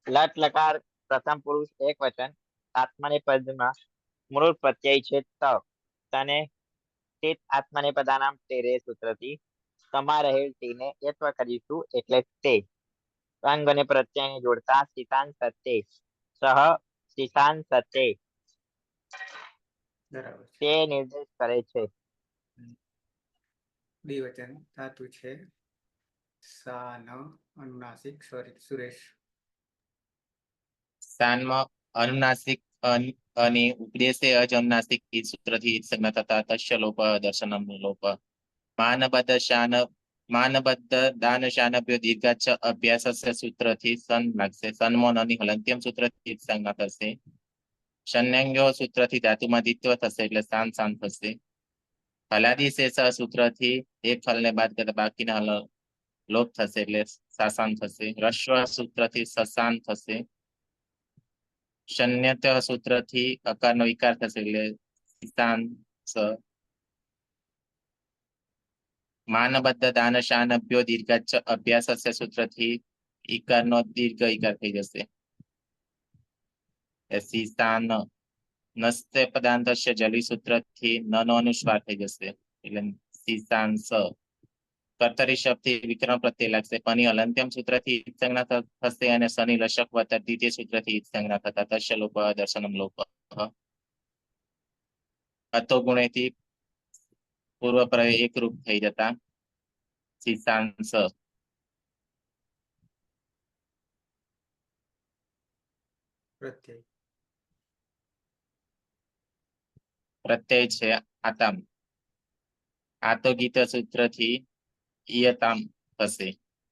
લટ લકાર પ્રથમ પુરુષ એક વચન આત્મનેપદમાં મૂળ પ્રત્યય છે ત તને તિત આત્મનેપદાનામ તેરે સૂત્રથી તમા રહેલ તીને યત્વ કરીશું એટલે તે અંગ અને પ્રત્યયને જોડતા સિતાન સત્તે સહ સિતાન સત્તે બરાબર છે. તે નિર્દેશ કરે છે. દ્વિવચન ધાતુ છે સા ન અનુનાસિક સ્વરિત. સુરેશ. સ્થાનમાં અનુનાસિક અને ઉપદેશે અજ અનુનાસિક ઈદ સૂત્રથી ઈદ સંજ્ઞા થતા તસ્ય લોપ દર્શનમ લોપ માનબદ્ધ શાન માનબદ્ધ દાન શાનભ્યો દીર્ઘાચ અભ્યાસસ્ય સૂત્રથી સન લાગશે. સન્મો નની હલંત્યમ સૂત્રથી ઈદ સંજ્ઞા થશે. શન્યંગ્યો સૂત્રથી ધાતુમાં દ્વિત્વ થશે એટલે શાન શાન થશે. હલાદી શેષ સૂત્રથી એક ફલને બાદ કરતા બાકીના લોપ થશે એટલે સાસાન થશે. રસ્વ સૂત્રથી સસાન થશે. શન્યત સૂત્રથી અકારનો વિકાર થશે એટલે સિતાંસ. માનબદ્ધ દાન શાનભ્યો દીર્ઘાચ અભ્યાસસ્ય સૂત્રથી ઈકારનો દીર્ઘ ઈકાર થઈ જશે. સિતાન નસ્તે પદાંતસ્ય જલી સૂત્રથી ન નો અનુસ્વાર થઈ જશે એટલે સિતાંસ. કર્તરી શબ્દથી વિક્રમ પ્રત્યય લાગશે. પની અલંત્યમ સૂત્રથી ઈદ સંજ્ઞા થશે અને શનિ લશક વત્તા દ્વિતીય સૂત્રથી ઈદ સંજ્ઞા થતા તસ્ય લોપ દર્શનમ લોપ. અતો ગુણેથી પૂર્વ પ્રય એકરૂપ થઈ જતા સિતાંસ. પ્રત્યય પ્રત્યય છે આતામ. આતો ગીત સૂત્રથી ઈયતામ થશે.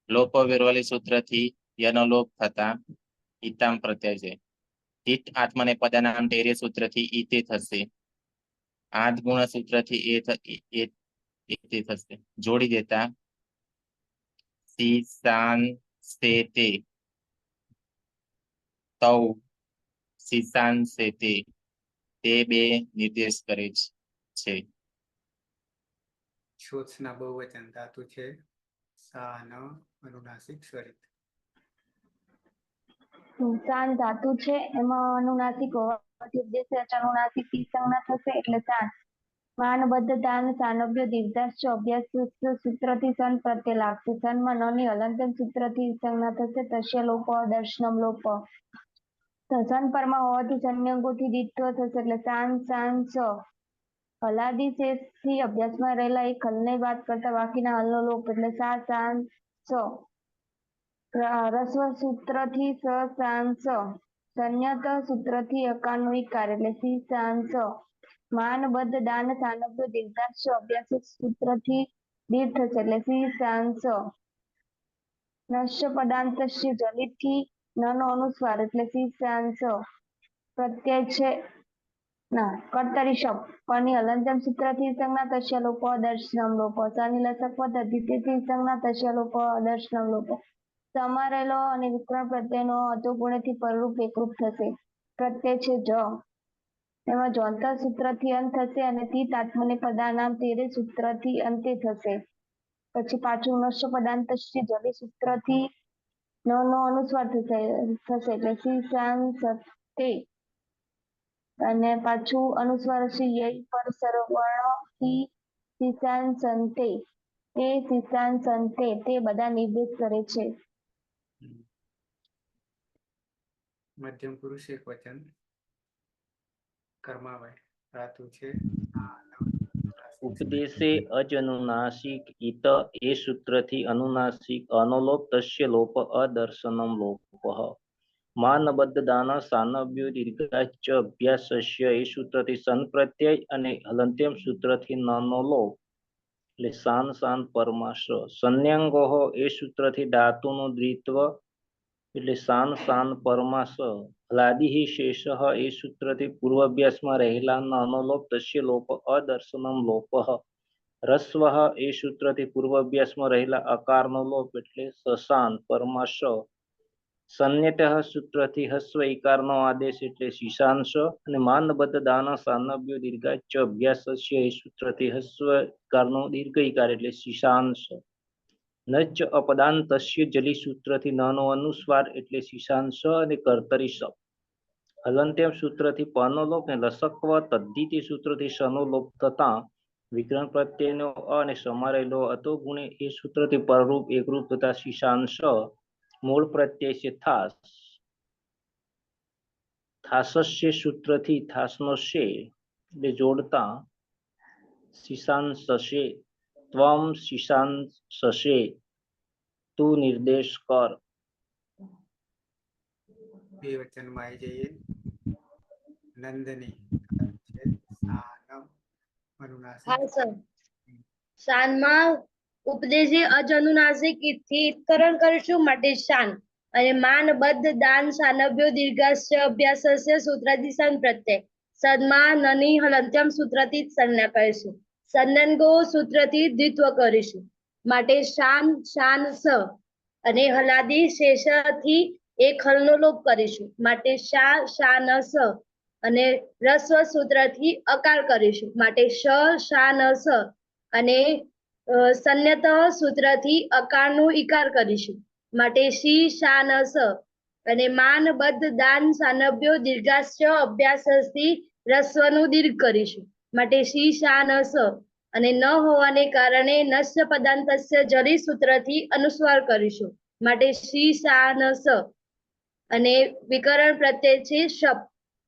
લોપો વિરવલી સૂત્રથી યનો લોપ થતા ઈતામ પ્રત્યય છે. તિત આત્મને પદાનામ તેરે સૂત્રથી ઈતે થશે. આદ ગુણ સૂત્રથી એ થશે. જોડી દેતા સિસાન સે તે તૌ સિસાન સે તે બે નિર્દેશ કરે છે. શોચના બહુવચન ધાતુ છે સા ન અનુનાસિક સ્વરિત. શાન ધાતુ છે એમાં અનુનાસિક હોવાથી ઉદ્દેશ્ય અનુનાસિક ઈ સંજ્ઞા થશે એટલે શાન. માનબદ્ધ દાન સાનભ્ય દીર્ઘાશ અભ્યાસ સૂત્રથી સન પ્રત્યય લાગશે. સનમાં નની હલંતમ સૂત્રથી ઈ સંજ્ઞા થશે તસ્ય લોપ દર્શનમ લોપ. સન પરમાં હોવાથી સંયંગોથી દ્વિત્વ થશે એટલે શાન શાન સ. હલાદી શેષથી અભ્યાસમાં રહેલા એક હલને બાદ કરતા બાકીના હલનો લોપ એટલે સા શાન સ. રસ્વ સૂત્રથી સ શાન સ. સંયત સૂત્રથી અકારનો વિકાર એટલે સી શાન સ. માનબદ્ધ દાન સાનભ્ય દીર્ઘાશ અભ્યાસ સૂત્રથી દીર્ઘ થશે એટલે સી શાન સ. નશ્ય પદાંતસ્ય જલિતથી નનો અનુસ્વાર એટલે સી શાન સ. પ્રત્યય છે ના કર્તરી શબ્દ પરની હલંતમ સૂત્રથી સંજ્ઞા તસ્ય લોપ દર્શનમ લોપ. શનિ લસક પદ દ્વિતીયથી સંજ્ઞા તસ્ય લોપ દર્શનમ લોપ. સમારેલો અને વિક્રમ પ્રત્યયનો અતો ગુણેથી પરરૂપ એકરૂપ થશે. પ્રત્યય છે જ એમાં જોંતા સૂત્રથી અંત થશે અને તિત આત્મને પદાનામ તેરે સૂત્રથી અંતે થશે. પછી પાછું નશ્ય પદાંતસ્ય જલી સૂત્રથી નો અનુસ્વાર થશે એટલે સી શાન સત્તે. અને પાછું અનુસ્વાર યય પર સર્વર્ણ થી સિસાન સંતે એ સિસાન સંતે તે બધા નિર્દેશ કરે છે. મધ્યમ પુરુષ એક વચન કર્માવય ધાતુ છે ઉપદેશે અજ અનુનાસિક ઈત એ સૂત્રથી અનુનાસિક અનોલોપ તસ્ય લોપ અદર્શનમ લોપ. માનબદ્ધ દાન સાનભ્યો દીર્ઘાચ અભ્યાસસ્ય એ સૂત્રથી સન પ્રત્યય અને હલંત્યમ સૂત્રથી નનો લોપ એટલે શાન શાન પરમાશ. સંન્યાંગો એ સૂત્રથી ધાતુનો દ્વિત્વ એટલે શાન શાન પરમાશ. હલાદિ શેષ એ સૂત્રથી પૂર્વાભ્યાસમાં રહેલા નાનો લોપ તસ્ય લોપ અદર્શનમ લોપ. રસ્વ એ સૂત્રથી પૂર્વાભ્યાસમાં રહેલા અકારનો લોપ એટલે સસાન પરમાશ. સંન્યત સૂત્રથી હસ્વ ઈકારનો આદેશ એટલે શીશાંશ અને માનબદ્ધ દાન સાનભ્યો દીર્ઘાચ અભ્યાસસ્ય એ સૂત્રથી હસ્વ ઈકારનો દીર્ઘ ઈકાર એટલે શીશાંશ. નચ અપદાંતસ્ય જલી સૂત્રથી નનો અનુસ્વાર એટલે શીશાંશ અને કર્તરી સ. હલંત્યમ સૂત્રથી પનો લોપ અને લસક્વ તદ્ધિતિ સૂત્રથી શનો લોપ થતા વિકરણ પ્રત્યયનો અ અને સમારેલો અતો ગુણે એ સૂત્રથી પરરૂપ એકરૂપ તથા શીશાંશ મૂળ પ્રત્યય છે થાસ. થાસસ્ય સૂત્રથી થાસનો શે એટલે જોડતા શીશાંશશે ત્વમ શીશાંશશે તું નિર્દેશ કર. બે વચનમાં આવી જઈએ. નંદની છે સાનમ અનુનાસિક. હા સર. શાનમાં ઉપદેશી અજ અનુનાસિક થી કરણ કરીશું માટે શાન અને માન બદ્ધ દાન સાનભ્યો દીર્ઘાસ્ય અભ્યાસસ્ય સૂત્રાધિશાન પ્રત્યય સદમાં નની હલંત્યમ સૂત્રથી જ સંજ્ઞા કરીશું. સંદનગો સૂત્રથી દ્વિત્વ કરીશું માટે શાન શાન સ અને હલાદી શેષથી એક હલનો લોપ કરીશું માટે શા શાન સ અને રસ્વ સૂત્રથી અકાર કરીશું માટે શ શાન સ અને સંન્યત સૂત્રથી અકારનું ઈકાર કરીશું માટે શી શાન સ અને માન બદ્ધ દાન સાનભ્યો દીર્ઘાસ્ય અભ્યાસથી રસ્વનું દીર્ઘ કરીશું માટે શી શાન સ અને ન હોવાને કારણે નસ્ય પદાંતસ્ય જરી સૂત્રથી અનુસ્વાર કરીશું માટે શી શાન સ અને વિકરણ પ્રત્યય છે શપ.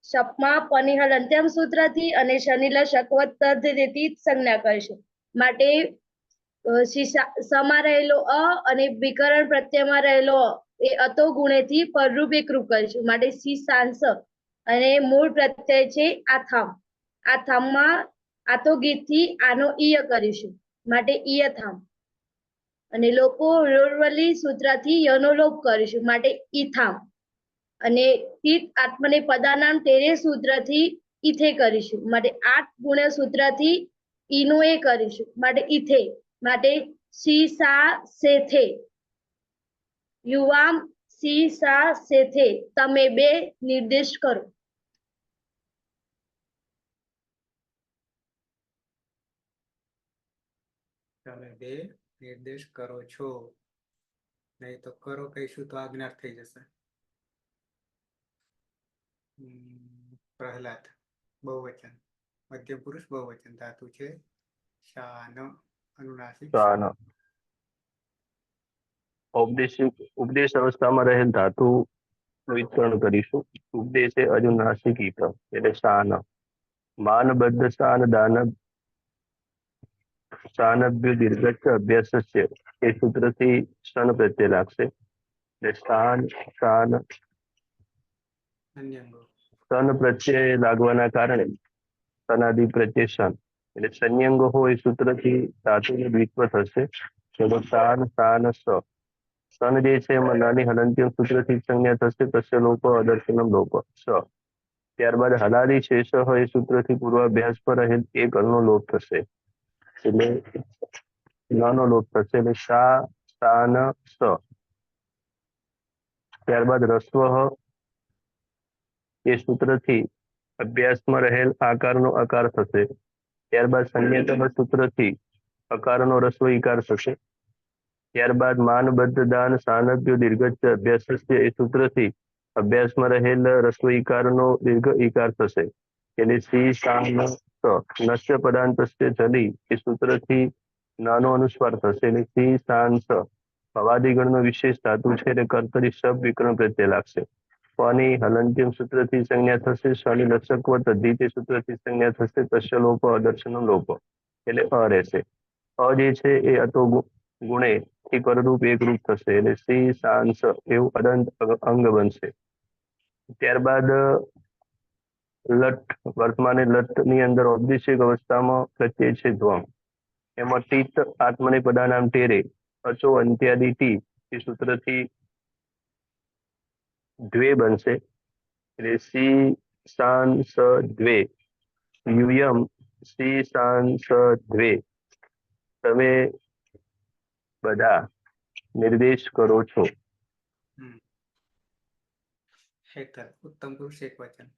શપમાં પનિહલ અંત્યમ સૂત્રથી અને શનિલ શકવતથી સંજ્ઞા કરીશું માટે સમા રહેલો અ અને વિકરણ પ્રત્યયમાં રહેલો એ અતો ગુણેથી પરરૂપ એકરૂપ કરીશું માટે શીશાંશ અને મૂળ પ્રત્યય છે આથામ. આથામમાં આતો ગીતથી આનો ઈય કરીશું માટે ઈયથામ અને લોકો રોરવલી સૂત્રથી યનો લોપ કરીશું માટે ઈથામ અને તીત આત્મને પદાનામ તેરે સૂત્રથી ઈથે કરીશું માટે 8 ગુણ્ય સૂત્રથી ઈનું એ કરીશું માટે ઈથે માટે સી સા સેથે યુવામ સી સા સેથે તમે બે નિર્દેશ કરો. તમે બે નિર્દેશ કરો છો. નહીં તો કરો કહીશું તો આજ્ઞા થઈ જશે. પ્રહલાદ બહુવચન મધ્યમ પુરુષ બહુવચન ધાતુ છે શાન અનુનાસિક શાન. ઉપદેશ અવસ્થામાં રહેલ ધાતુ વિતરણ કરીશું. ઉપદેશે અનુનાસિક એટલે શાન. માનબદ્ધ શાન દાન શાનભ્ય દીર્ઘ અભ્યાસ એ સૂત્રથી શન પ્રત્યય લાગશે એટલે શાન શાન. અન્યંગો સન પ્રત્યય લાગવાના કારણે સનાદિ પ્રત્યય શન એટલે સંયંગ હોય સૂત્રથી ધાતુનું દ્વિત્વ થશે. ચલો શાન શાન સ. સન જે છે એમાં નાની હલંત્યમ સૂત્રથી સંજ્ઞા થશે તસ્ય લોપ અદર્શનમ લોપ સ. ત્યારબાદ હલાદી શેષ હોય સૂત્રથી પૂર્વાભ્યાસ પર રહેલ એક અલનો લોપ થશે એટલે નાનો લોપ થશે એટલે શા શાન સ. ત્યારબાદ રસ્વ એ સૂત્રથી અભ્યાસમાં રહેલ આકારનો અકાર થશે. ત્યારબાદ સંન્યતમ સૂત્રથી અકારનો રસ્વ ઈકાર થશે. ત્યારબાદ માનબદ્ધ દાન સાનભ્યો દીર્ઘ અભ્યાસ એ સૂત્રથી અભ્યાસમાં રહેલ રસ્વ ઈકારનો દીર્ઘ ઈકાર થશે એટલે સી શાન સ. નસ્ય પદાંતસ્ય જલી એ સૂત્રથી નાનો અનુસ્વાર થશે એટલે સી શાન સ. ભવાદિગણનો વિશેષ ધાતુ છે એટલે કર્તરી શબ વિકરણ પ્રત્યય લાગશે. પની હલંત્યમ સૂત્રથી સંજ્ઞા થશે. શનિ લસક્વ તદ્ધિતે સૂત્રથી સંજ્ઞા થશે. તસ્ય લોપ અદર્શનમ લોપ એટલે અ રહેશે. અ જે છે એ અતો ગુણે થી પરરૂપ એકરૂપ થશે એટલે સી શાંસ એવું અદંત અંગ બનશે. ત્યારબાદ લટ વર્તમાને લટ ની અંદર ઔપદેશિક અવસ્થામાં પ્રત્યય છે ધ્વમ. એમાં ટીત આત્મને પદાનામ ટેરે અચો અંત્યાદિ ટી એ સૂત્રથી દ્વે બનશે એટલે સી શાન સ દ્વે યુયમ સી શાન સ દ્વે તમે બધા નિર્દેશ કરો છો. હેતર ઉત્તમ પુરુષ એક વચન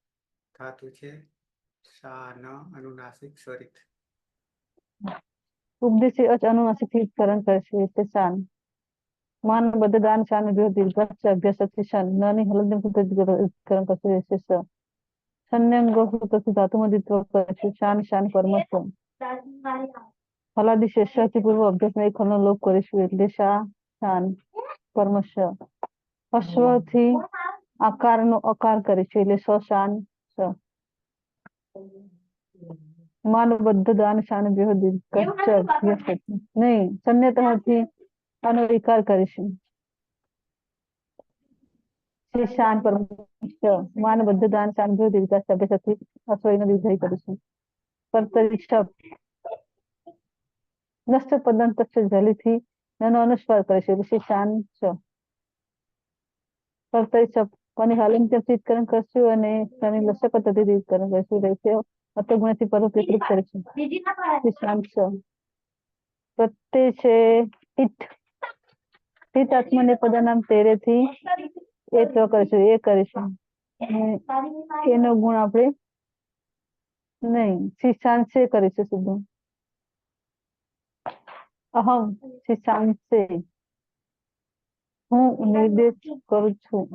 ધાતુ છે શાન અનુનાસિક સ્વરિત. ઉપદેશી અચ અનુનાસિક થી કરણ કરીશું એટલે શાન માન બદ્ધ દાન શાન ભ્યો દીર્ઘસ્ચ અભ્યાસથી શાન નાની હલંતમ સૂત્રધિકરણ કરશે રહેશે સ સંન્યંગો સૂત્રથી ધાતુમદિત્વ કરશે શાન શાન કર્મસ્વ હલાદી શેષાથી પૂર્વ અભ્યાસમાં એક હલનો લોપ કરીશું એટલે શા શાન કર્મશ અશ્વથી આકારનો અકાર કરીશું એટલે શાન સ માન બદ્ધ દાન શાન ભ્યો દીર્ઘસ્ચ અભ્યાસથી નહીં સંન્યતઃથી આનો વિકાર કરીશું શાન પરમશ્ચ માન બદ્ધ દાન શાન ભ્યો દીર્ઘસ્ચ અભ્યાસથી અશ્વયનો વિધેય કરીશું કર્તરી શબ્દ નષ્ટ પદંત જલીથી એનો અનુસ્વાર કરીશું એટલે શાન ચ કર્તરી શબ્દ કોની હાલંત્યકરણ કરશું અને તેની લસક પદ્ધતિકરણ કરશું રહેશે અતોગુણથી પરોપેકૃત કરીશું શાન ચ પ્રત્યય છે ઈટ હિત આત્મને પદનામ તેરેથી એ કરીશું એ કરીશું એનો ગુણ આપણે નહીં શિશાંશે કરીશું સીધું અહમ શિશાંશે હું નિર્દેશ કરું છું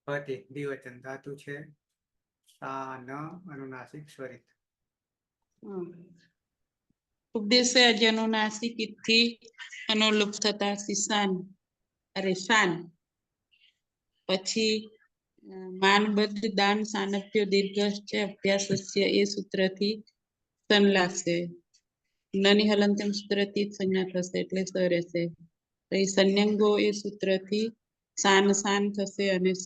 ભતિ દ્વિવચન ધાતુ છે સા ન અનુનાસિક સ્વરિત ઉપદેશે અજનુનાસિક થી અનુલુપ થતા શિશાન શાન પછી માનબદ્ધ દાન સાનપ્ય દીર્ઘસ્ચ અભ્યાસસ્ય એ સૂત્રથી સન લાગશે નની હલંતમ સૂત્રથી સંજ્ઞા થશે એટલે સ રહેશે પછી સંન્યંગો એ સૂત્રથી સાન સાન થશે અને સ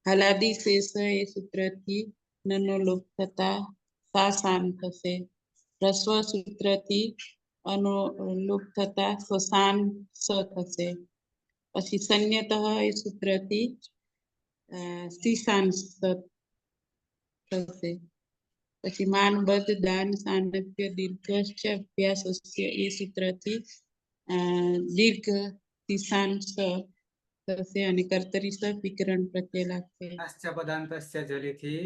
હલાદી શેષ એ સૂત્રથી નનો લોપ થતા સા સાન થશે રસ્વ સૂત્રથી અનુલોપ થતા સ્વસાન સ થશે પછી સંન્યતઃ એ સૂત્રથી શિશાન થશે પછી માનબદ્ધ દાન સાનપ્ય દીર્ઘશ્ચ અભ્યાસસ્ય એ સૂત્રથી દીર્ઘ શિશાન થશે અને કર્તરી સ વિકરણ પ્રત્યય લાગશે અશ્ચ પદાંતસ્ય જલીથી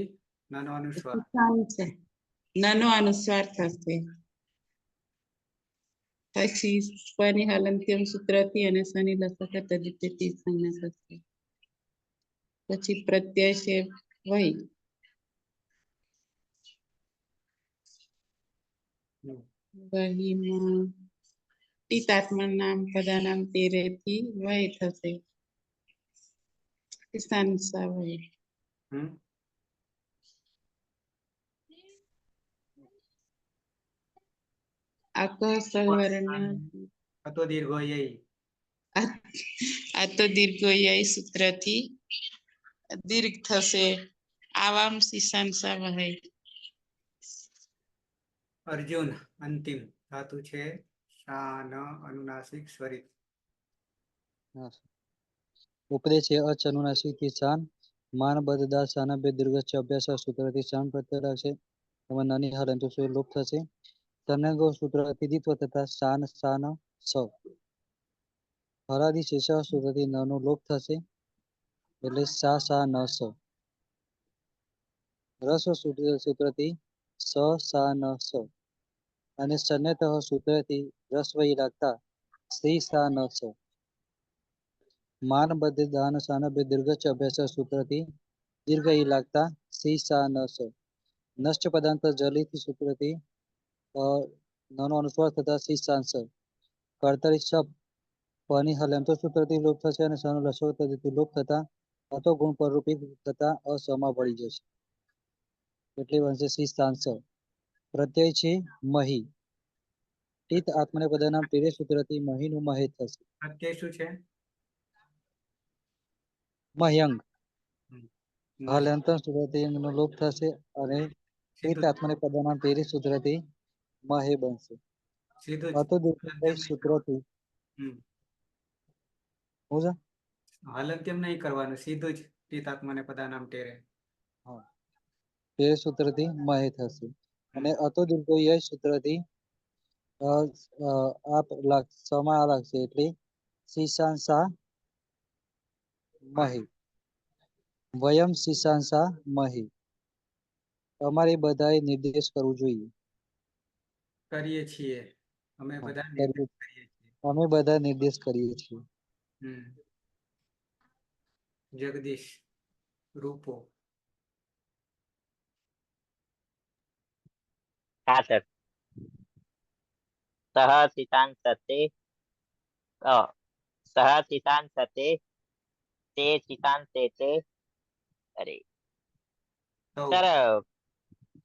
નાનો અનુસ્વાર નાનો અનુસ્વાર થશે પછી સ્વની હલંત્યમ સૂત્રથી અને શનિ લસક તદ્ધિતથી સંજ્ઞા થશે પછી પ્રત્યય છે વહી વહીમાં ટીતાત્મા નામ પદાનામ તેરેથી વહી થશે કિસાન સા વહી આક સવર્ણ અતો દીર્ઘો યઈ આતો દીર્ઘો યય સૂત્રથી દીર્ઘ થશે આવામ શિશાન સા વહી અર્જુન અંતિમ ધાતુ છે શા ન અનુનાસિક સ્વરિત ઉપદેશ અચ અનુનાસિક થી શાન માન બદ્ધ દાન સાનભ્ય દીર્ઘસ્ચ અભ્યાસ સૂત્રથી શાન પ્રત્યય લાગશે એમાં નાની હલંતુ લોપ થશે તનંગો સૂત્ર અતિદિત્વ તથા શાન શાન સ હરાદી શેષા સૂત્રથી નનો લોપ થશે એટલે સા સા ન સ રસ્વ સૂત્રથી સ સા ન સ અને સન્યતઃ સૂત્રથી રસ્વઈ લાગતા શ્રી સા ન સ માનબદ્ધ દાન સાનભ્ય દીર્ઘસ્ચ અભ્યાસ સૂત્રથી દીર્ઘ ઈ લાગતા શ્રી સા ન સ નશ્ચ પદાંત જલીથી સૂત્રથી નાનો અનુસ્વાર થતા શ્રી સાંસ કર્તરી શબ્દ પની હલંતો સૂત્રથી લોપ થશે અને સનો લસવ તદ્ધિથી લોપ થતા અતો ગુણ પરરૂપી થતા અસમાં ભળી જશે એટલે બનશે શ્રી સાંસ પ્રત્યય છે મહી ટીત આત્મને પદનામ તેરે સૂત્રથી મહીનું મહે થશે પ્રત્યય શું છે મહ્યંગ હલંતમ સૂત્રથી નો લોપ થશે અને ટીત આત્મને પદનામ તેરે સૂત્રથી મહે બનશે સીધું અતો દીર્ઘ સૂત્રથી હલંત્યમ નહીં કરવાનું સીધું જ ટીતાત્માને પદાનામ ટેરે તે સૂત્રથી મહે થશે અને અતો દીર્ઘ યશ સૂત્રથી સમા લાગશે એટલે શિશાંસા મહી વયમ શિશાંસા મહી અમારે બધાએ નિર્દેશ કરવું જોઈએ કરીએ છીએ અમે હા, બધા કરીએ નિર્દેશ કરીએ છીએ. અમે બધા નિર્દેશ કરીએ છીએ. જગદીશ, રૂપો, હા સર. સહ સિતાંસતે સહ સિતાંસતે તે સિતાંસે તે અરે સૌ સર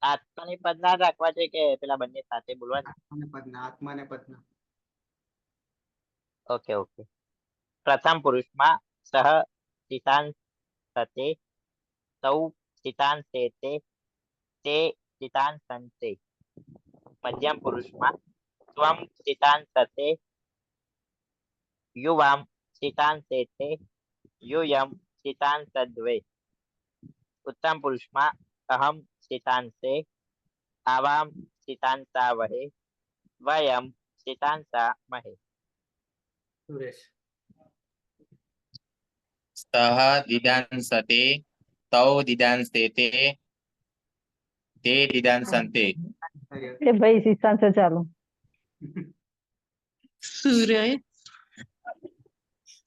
આત્માની પદ ના રાખવા છે કે પેલા બંને સાથે બોલવા? આત્માને પદના, આત્માને પદના. Okay okay. પ્રથમ પુરુષમાં સહ સિતાંસતે તૌ સિતાંસે તે સિતાંસન્તે. મધ્યમ પુરુષમાં ત્વમ સિતાંસતે યુવામ સિતાંસે યુયમ સિતાંસદ્વે. ઉત્તમ પુરુષમાં અહમ સિતાંસે આવામ સિતાંસાવહે વયમ સિતાંસામહે. સુરેશ, સહ દિદાંસતે તૌ દિદાંસતે તે દિદાંસન્તે. એ ભાઈ શિક્ષાંત ચાલુ. સુરેશ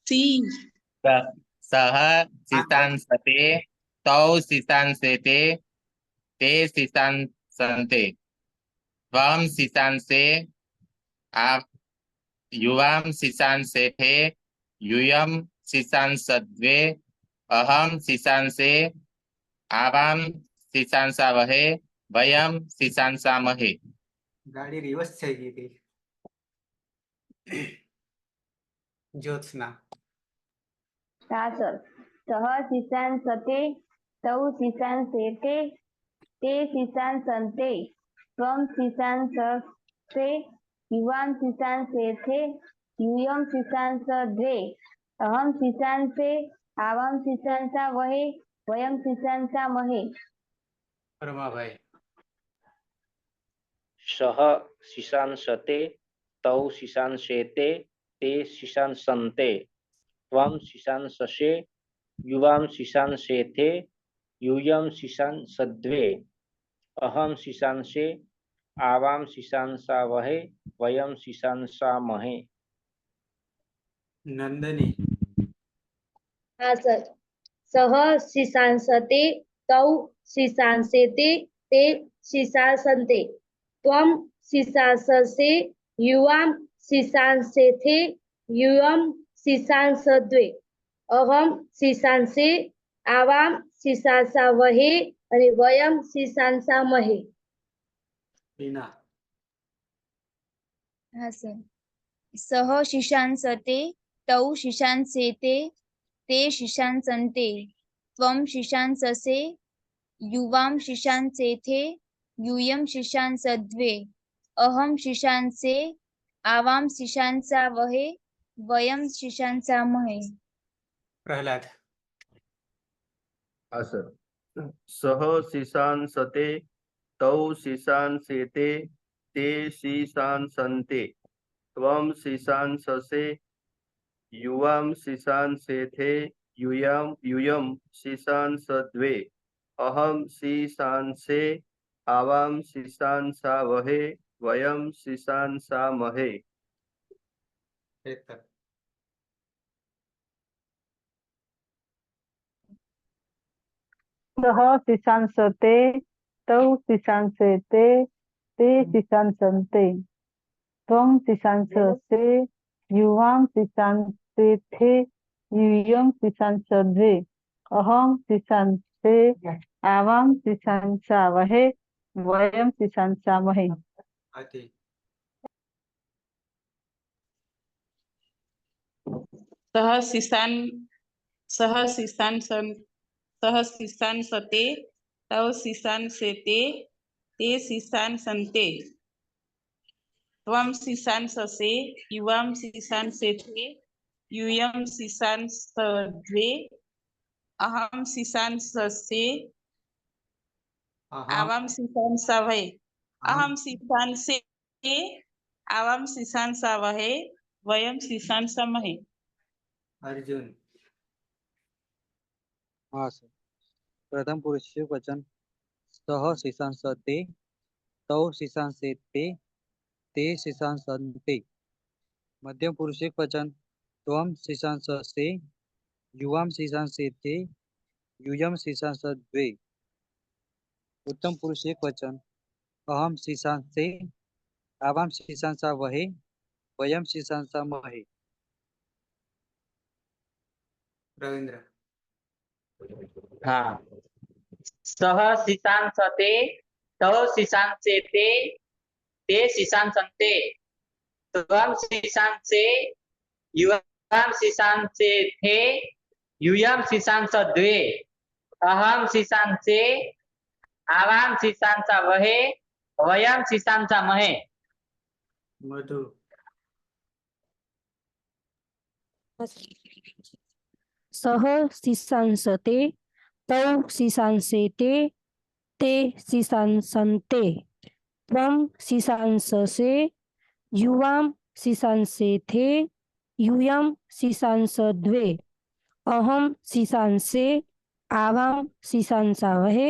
સી સહ સિતાંસતે તૌ સિતાંસતે તે સિતાંસન્તે ત્વમ સિતાંસે આ યુવામ સિતાંસેથે યુયમ સિતાંસદ્વે અહમ સિતાંસે આવામ સિતાંસાવહે વયમ સિતાંસામહે. ગાડી રિવર્સ થઈ ગઈ હતી. જ્યોત્સના, હા સર. સહ શિશાંસતે તૌ શિશાંસેતે તે શિશાંસન્તે ત્વમ શિશાંસસે યુવામ શિશાંસેથે યુયમ શિશાંસદ્વે અહમ શિશાંસે આવામ શિશાંસાવહે વયમ શિશાંસામહે. પરમાભાઈ, સહ શિશાંસતે તૌ શિશાંસેતે તે શિશાંસન્તે ત્વમ શિશાંસસે યુવામ શિશાંસેથે યુયમ શિશાંસદ્વે અહમ શિશાંસે આવામ શિશાંસાવહે વયમ શિશાંસામહે. નંદની, હા સર. સહ શિશાંસતે તૌ શિશાંસેતે તે શિશાંસન્તે ત્વમ શિશાંસસે યુવામ શિશાંસેથે યુયમ શિશાંસદ્વે અહમ શિશાંસે આવામ શિશાંસાવહે અને વયમ શિશાંસામહે. ટીના, હા સર. સહ શિશાંસતે તૌ શિશાંસેતે તે શિશાંસન્તે ત્વમ શિશાંસસે યુવામ શિશાંસેથે યુયમ શિશાંસદ્વે અહમ શિશાંસે આવામ શિશાંસાવહે વયમ શિશાંસામહે. પ્રહલાદ, હા સર. સહ શિશાંસતે તૌ શિશાંસેતે તે શિશાંસન્તે ત્વમ શિશાંસસે યુવામ શિશાંસેથે યુયમ શિશાંસદ્વે અહમ શિશાંસે આવામ શિશાંસાવહે વયમ શિશાંસામહે. હેતર, સહ શિશાંસતે તૌ શિશાંસેતે તે શિશાંસન્તે ત્વમ શિશાંસસે યુવામ શિશાંસેથે યુયમ શિશાંસદ્વે અહમ શિશાંસે આવામ શિશાંસાવહે વયમ શિશાંસામહે. અતિ, સહ શિશાન સહ શિશાન સહ શિશાંસતે તવ શિશાંસેતે તે શિશાંસન્તે ત્વમ શિશાંસસે યુવામ શિશાંસેથે યુયમ શિશાંસદ્વે અહમ શિશાંસસે આવામ શિશાંસાવહે અહમ શિશાંસે આવામ શિશાંસાવહે વયમ શિશાંસામહે. અર્જુન, હા સર. પ્રથમ પુરુષ વચન સહ શિશાંસતે તૌ શિશાંસેતે તે શીશાંસતે મધ્યમ પુરુષ એકવચન ત્વમ શીશાંસસે યુવામ શીશાંસેતે યુયમ શીશાંસદ્વે ઉત્તમ પુરુષ એકવચન અહમ શીશાંસે આવામ શીશાંસા વહે વયમ શીશાંસા મહે રવિન્દ્ર હા સહ શીશાંસતે તવ શીશાંસેતે તે શીશાંસન્તે ત્વમ શીશાંસે યુવામ શીશાંસેથે યુયમ શીશાંસદ્વે અહમ શીશાંસે આવામ શીશાંસા વહે વયમ શીશાંસા મહે મધુ સહ શીશાંસતે તૌ શીશાંસેતે તે શીશાંસન્તે ત્વમ શીશાંસસે યુવામ શીશાંસેથે યુયમ શીશાંસદ્વે અહમ શીશાંસે આવામ શીશાંસા વહે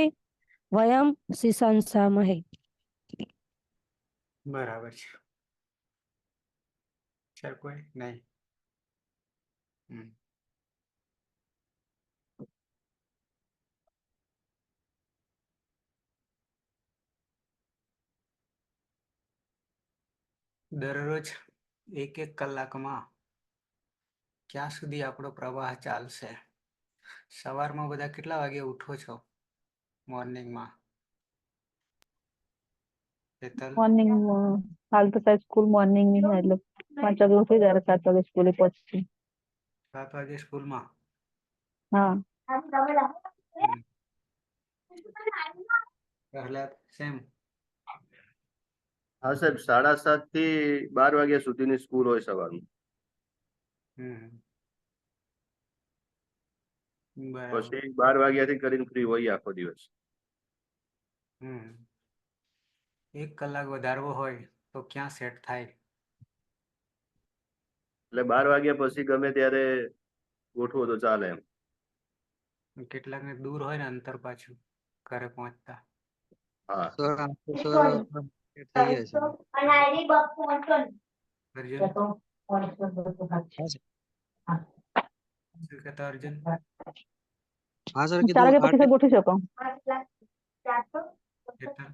વયમ શીશાંસા મહે બરાબર છે. ચાલ કોઈ નહીં. દરરોજ એક કલાકમાં ક્યાં સુધી આપણો પ્રવાહ ચાલશે? સવારમાં બધા કેટલા વાગે ઉઠો છો મોર્નિંગમાં? હેતલ મોર્નિંગ હાલ તો સાહેબ સ્કૂલ મોર્નિંગ ની હોય એટલે 5 વાગે ઉઠી ત્યારે 7 વાગે સ્કૂલે પહોંચી. 7 વાગે સ્કૂલમાં? હા પ્રહલાદ સેમ? હા સાહેબ 7:30 થી 12 વાગ્યા સુધીની સ્કૂલ હોય સવારની. બરાબર. પછી 12 વાગ્યાથી કરીને ફ્રી હોય આખો દિવસ. 1 કલાક વધારવો હોય તો ક્યાં સેટ થાય? એટલે 12 વાગ્યા પછી ગમે ત્યારે ગોઠવો તો ચાલે એમ. કેટલાકને દૂર હોય ને અંતર પાછું ઘરે પહોંચતા. હા સર આમ તો સર થઈ જાય છે. અર્જુન શું કહેતો અર્જુન? હા સર 4 વાગે પછી કીધું ગોઠવી શકો. હેતલ?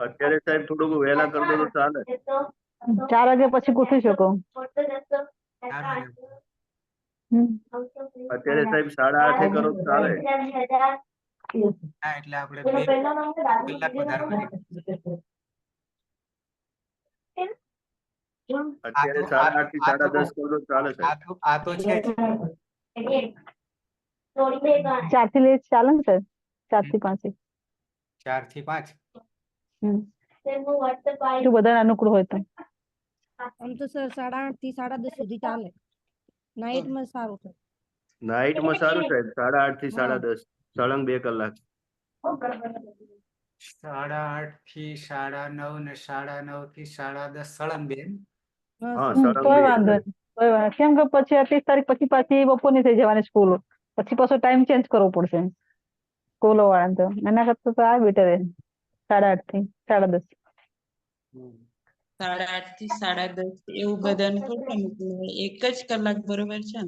અત્યારે સાહેબ થોડુંક વહેલા કરી દો તો ચાલે. 4 વાગે પછી ગોઠવી શકો. 4 વાગે? અત્યારે સાહેબ 8:30 કરો તો ચાલે. હા એટલે આપણે 2 કલાક વધારવાની. અત્યારે 8:30 થી 10:30 કરો તો ચાલે સાહેબ. આ તો છે જ. 4 થી લેટ ચાલે ને સર? 4 થી 5. 4 થી 5? જો બધાને અનુકૂળ હોય તો. આમ તો સર 8:30 થી 10:30 સુધી ચાલે. નાઇટમાં સારું છે. નાઇટમાં સારું સાહેબ 8:30 થી 10:30 સળંગ 2 કલાક. 8:30 થી 9:30 ને 9:30 થી 10:30 સળંગ 2. હા સળંગ કોઈ 2 વાંધો નહીં. કોઈ વાંધો કેમ કે પછી 30 તારીખ પછી પાછી બપોરની થઈ જવાની સ્કૂલ. પછી પાછો ટાઈમ ચેન્જ કરવો પડશે સ્કૂલો વાળાને તો. એના કરતા તો આ બેટર છે 8:30 થી 10:30. 8:30 થી 10:30 એવું બધાને થોડું અનુકૂળ હોય. 1 જ કલાક બરોબર છે ને?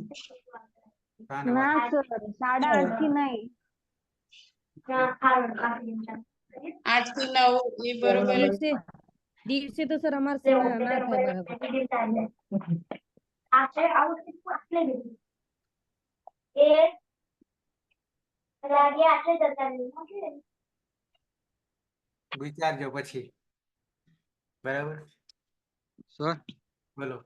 ના સર 8:30 થી નહીં. 8 થી 9 એ બરોબર જ. દિવસે તો સર અમારે ના થાય બરાબર. વિચારજો પછી. બરાબર? સર બોલો.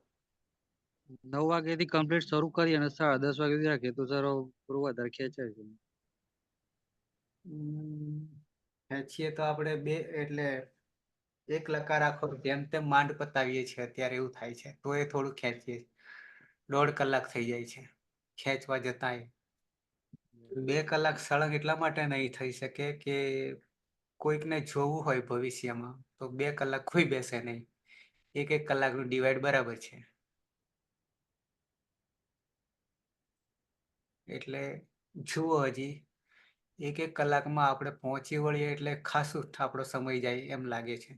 9 વાગ્યાથી કમ્પ્લીટ શરૂ કરી અને 10:30 વાગ્યાથી રાખીએ તો સર થોડું વધારે ખેંચાય છે. ખેંચીએ તો આપણે 2 એટલે 1 લકાર રાખો જેમ તેમ માંડ પતાવીએ છીએ અત્યારે એવું થાય છે. તો એ થોડું ખેંચીએ 1.5 કલાક થઈ જાય છે ખેંચવા જતાંય. 2 કલાક સળંગ એટલા માટે નહીં થઈ શકે કે કોઈકને જોવું હોય ભવિષ્યમાં તો 2 કલાક કોઈ બેસે નહીં. 1 કલાકનું ડિવાઈડ બરાબર છે. એટલે જુઓ હજી 1 કલાકમાં આપણે પહોંચી વળીએ એટલે ખાસું આપણો સમય જાય એમ લાગે છે.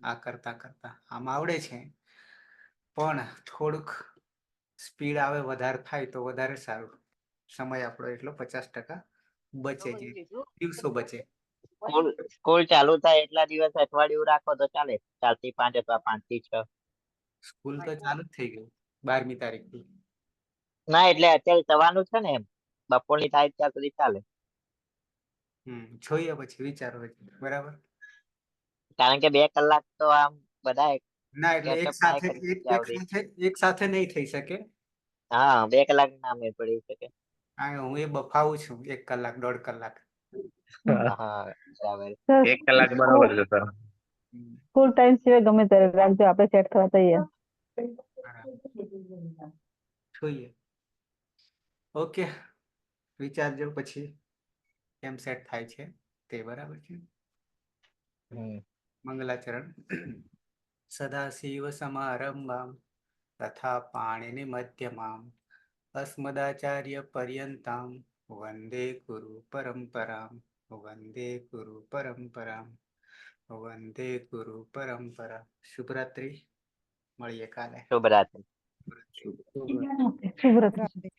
આ કરતા કરતા આમ આવડે છે, પણ થોડુંક સ્પીડ આવે વધારે થાય તો વધારે સારું. સમય આપણો એટલો 50% બચે, જે દિવસો બચે. સ્કૂલ ચાલુ થાય એટલા દિવસ અઠવાડિયું રાખો તો ચાલે, 4 થી 5 અથવા 5 થી 6. સ્કૂલ તો ચાલુ જ થઈ ગયું 12મી તારીખથી. ના એટલે અત્યારે જવાનું છે ને, એમ બપોરની થાય ત્યાં સુધી ચાલે. જોઈએ પછી વિચારો હજી. બરાબર. કારણ કે 2 કલાક તો આમ બધા ના એટલે એક catch up થાય સાથે કરી ત્યાં સુધી. એક સાથે નહીં થઈ શકે. હા 2 કલાક ના મેળ પડી શકે. હું એ બફાવું છું 1 કલાક 1.5 કલાક. હા બરાબર. સર 1 કલાક બરોબર છે સર. સ્કૂલ ટાઈમ સિવાય ગમે ત્યારે રાખજો, આપણે સેટ થવા તૈયાર. જોઈએ. ઓકે, વિચારજો પછી કેમ સેટ થાય છે તે. બરાબર છે. મંગલાચરણ. સદાશિવ સમારંભામ તથા પાણીની મધ્યમામ અસ્મદાચાર્ય પર્યંતામ વંદે ગુરુ પરંપરામ. વંદે ગુરુ પરંપરામ. વંદે ગુરુ પરંપરા. શુભરાત્રી. મળીએ કાલે. શુભરાત્રી. શુભરાત્રી.